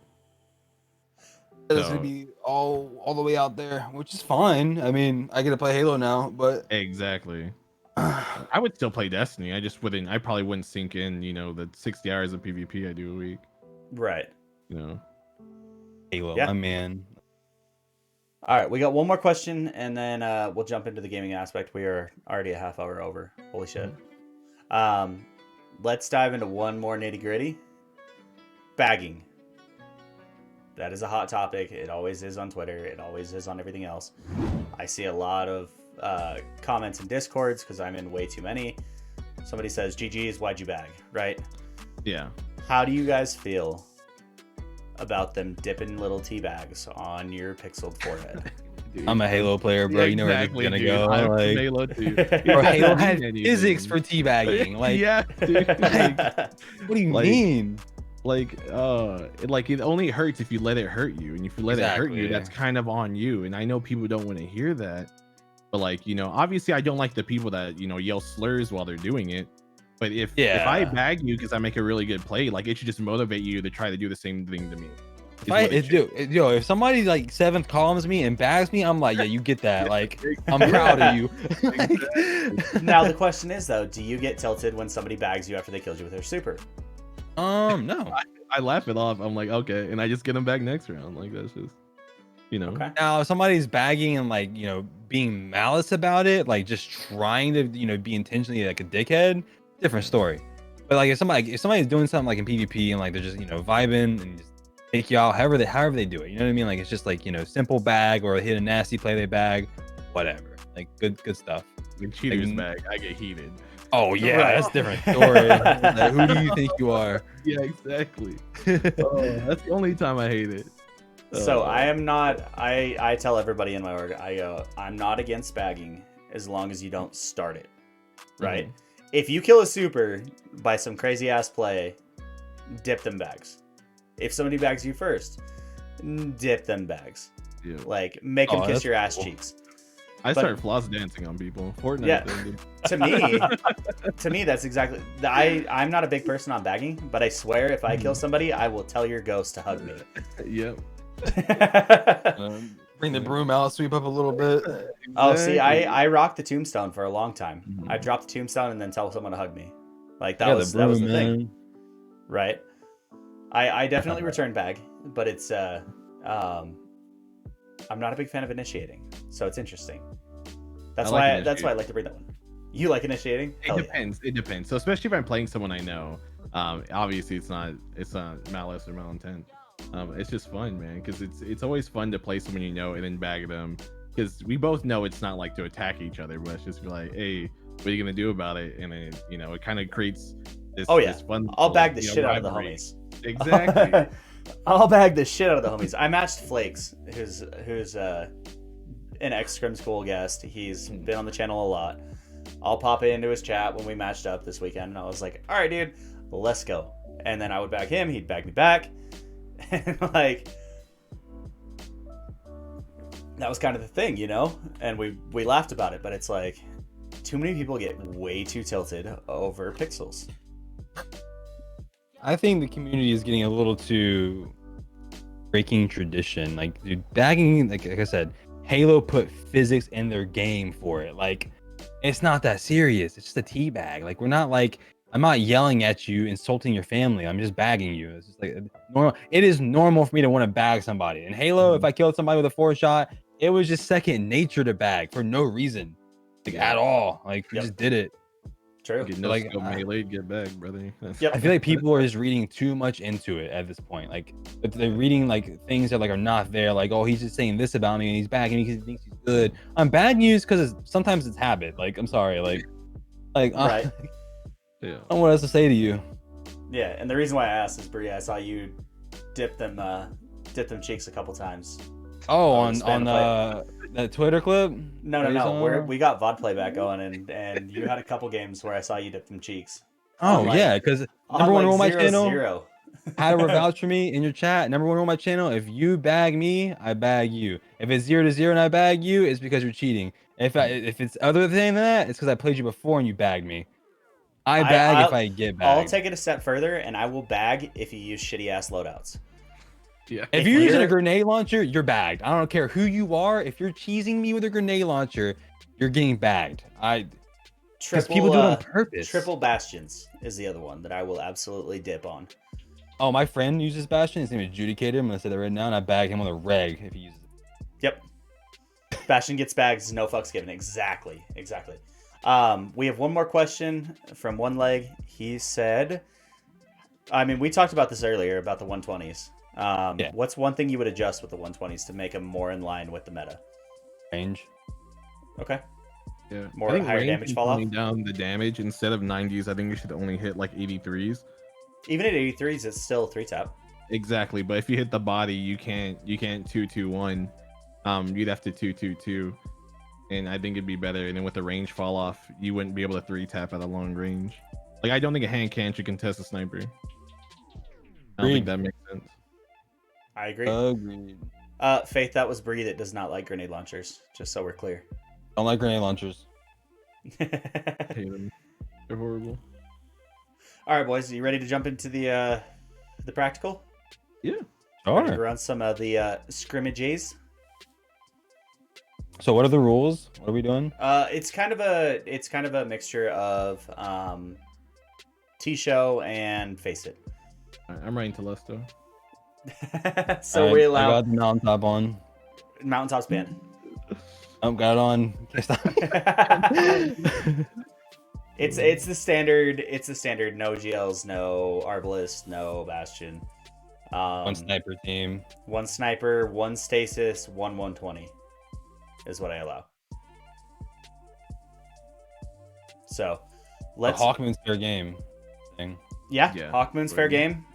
It's gonna be all the way out there, which is fine. I mean, I get to play Halo now, but exactly. I would still play Destiny. I probably wouldn't sink in, the 60 hours of PvP I do a week. Right. Halo, my man. All right, we got one more question, and then we'll jump into the gaming aspect. We are already a half hour over. Holy shit. Let's dive into one more nitty gritty. Bagging. That is a hot topic. It always is on Twitter. It always is on everything else. I see a lot of comments in Discords because I'm in way too many. Somebody says, GG's, why'd you bag? Right? Yeah. How do you guys feel about them dipping little tea bags on your pixeled forehead? Dude, I'm a Halo player, bro. You know where it's gonna go. Like, Halo too. Bro, Halo had physics for teabagging. Like, yeah, dude. What do you mean? Like it only hurts if you let it hurt you, and if you let it hurt you, that's kind of on you. And I know people don't want to hear that, but obviously I don't like the people that yell slurs while they're doing it. But if I bag you because I make a really good play, it should just motivate you to try to do the same thing to me. If somebody like 7th columns me and bags me, I'm like, yeah, you get that. Like, I'm proud of you. Now the question is though, do you get tilted when somebody bags you after they killed you with their super? No. I laugh it off. I'm like, okay, and I just get them back next round. Like, that's just Okay. Now if somebody's bagging and being malice about it, like just trying to be intentionally like a dickhead, different story. But like if somebody's doing something like in PvP and they're just vibing and just take you out however they do it, you know what I mean? Like it's just simple bag or hit a nasty play, they bag, whatever. Like good stuff. Like cheaters bag, I get heated. Oh yeah, that's a different story. Like, who do you think you are? Yeah, exactly. That's the only time I hate it. So I am not. I tell everybody in my org, I go, I'm not against bagging as long as you don't start it. Right? Mm-hmm. If you kill a super by some crazy ass play, dip them bags. If somebody bags you first, dip them bags. Yeah. Like make them Oh, kiss that's your ass cool. cheeks. I But- start floss dancing on people. Fortnite. Yeah. Thing, To me, that's exactly. I'm not a big person on bagging, but I swear if I kill somebody, I will tell your ghost to hug me. Yep. Bring the broom out, sweep up a little bit. Oh, see, Exactly. I rocked the tombstone for a long time. Mhm. I dropped the tombstone and then tell someone to hug me. Like Yeah, that was the thing, right? I definitely Uh-huh. return bag, but it's I'm not a big fan of initiating, so it's interesting. That's I like why I initiating. like to bring that one. You like initiating? It Hell yeah. depends. It depends. So especially if I'm playing someone I know, obviously it's not malice or malintent. It's just fun, man, because it's always fun to play someone you know and then bag them, because we both know it's not like to attack each other, but it's just be like, hey, what are you gonna do about it? And then it kind of creates this. Oh yeah, this fun. I'll bag the you know, shit out of the rivalry. homies. Exactly. I'll bag the shit out of the homies. I matched Flakes, who's an ex Scrim School guest. He's been on the channel a lot. I'll pop into his chat when we matched up this weekend, and I was like, all right, dude, let's go. And then I would bag him, he'd bag me back. And like, that was kind of the thing, and we laughed about it, but it's like, too many people get way too tilted over pixels. I think the community is getting a little too breaking tradition. Like, dude, bagging, like I said, Halo put physics in their game for it. Like, it's not that serious. It's just a tea bag. Like, we're not like, I'm not yelling at you, insulting your family. I'm just bagging you. It's just like normal. It is normal for me to want to bag somebody. In Halo, if I killed somebody with a 4-shot, it was just second nature to bag for no reason, like at all. Like, we just did it. True. Get no Like, scope melee, get back, brother. Yep. I feel like people are just reading too much into it at this point. Like, if they're reading like things that like are not there. Like, oh, he's just saying this about me and he's bagging me because he thinks he's good. I'm bad news because sometimes it's habit. Like, I'm sorry. Like, Right. Yeah. I don't know what else to say to you. Yeah, and the reason why I asked is, Brie, I saw you dip them cheeks a couple times. Oh, Oh, on spam that Twitter clip? No. We got VOD play back going, and you had a couple games where I saw you dip them cheeks. Oh, like- yeah, because On number one rule on my 0-0. channel, how to vouch for me in your chat. Number one rule on my channel: if you bag me, I bag you. If it's 0-0 and I bag you, it's because you're cheating. If it's other than that, it's because I played you before and you bagged me. I bag if I get bagged. I'll take it a step further, and I will bag if you use shitty ass loadouts. Yeah. If you're using a grenade launcher, you're bagged. I don't care who you are. If you're cheesing me with a grenade launcher, you're getting bagged. Because people do it on purpose. Triple bastions is the other one that I will absolutely dip on. Oh, my friend uses Bastion. His name is Judicator. I'm gonna say that right now, and I bag him on the reg if he uses it. Yep. Bastion gets bags, no fucks given. Exactly. We have one more question from One Leg. He said, I mean, we talked about this earlier about the 120s. Yeah. What's one thing you would adjust with the 120s to make them more in line with the meta? Range. Okay. Yeah. More I think higher range damage is fall off? toning down the damage. Instead of 90s, I think we should only hit like 83s. Even at 83s, it's still 3-tap. Exactly, but if you hit the body, you can't 2-2-1. You'd have to 2-2-2, and I think it'd be better. And then with the range fall off, you wouldn't be able to 3-tap at a long range. Like, I don't think a hand cannon should contest a sniper. I don't think that makes sense. I agree. Agreed. Faith, that was Bree that does not like grenade launchers, just so we're clear. Don't like grenade launchers. Hate them. They're horrible. All right, boys, are you ready to jump into the practical? Yeah. Ready to Sure. run some of the scrimmages? So what are the rules? What are we doing? It's kind of a mixture of T-show and Face It. All right, I'm writing to Lesto. So we I allow got the mountaintop on. mountaintop span. Oh, got it on. Can't stop. It's the standard. It's the standard. No GLs, no Arbalist, no Bastion. One sniper team. One sniper, one stasis, one 120 is what I allow. So let's. Hawkman's fair game thing. Yeah, Yeah. Hawkmoon's fair game.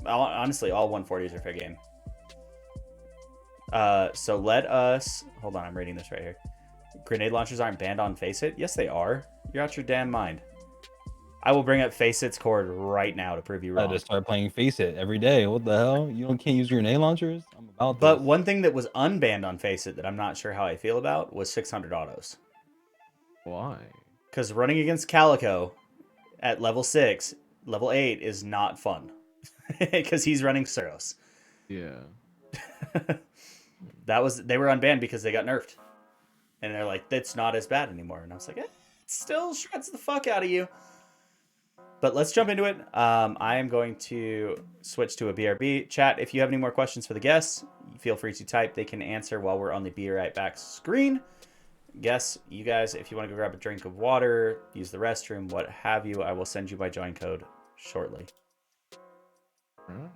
Honestly, all 140s are fair game. So let us hold on. I'm reading this right here. Grenade launchers aren't banned on Face It. Yes, they are. You're out your damn mind. I will bring up Face It's cord right now to prove you I wrong. just start playing Face It every day. What the hell? Can't use grenade launchers? I'm about But this. one thing that was unbanned on Face It that I'm not sure how I feel about was 600 autos. Why? Because running against Calico at level 6, level 8 is not fun. Because he's running Suros. Yeah. They were unbanned because they got nerfed. And they're like, that's not as bad anymore. And I was like, it still shreds the fuck out of you. But let's jump into it. I am going to switch to a BRB. Chat, if you have any more questions for the guests, feel free to type. They can answer while we're on the Be Right Back screen. Guests, you guys, if you want to go grab a drink of water, use the restroom, what have you, I will send you my join code shortly. All right.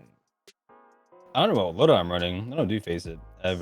I don't know what loadout I'm running. I don't do Face It ever.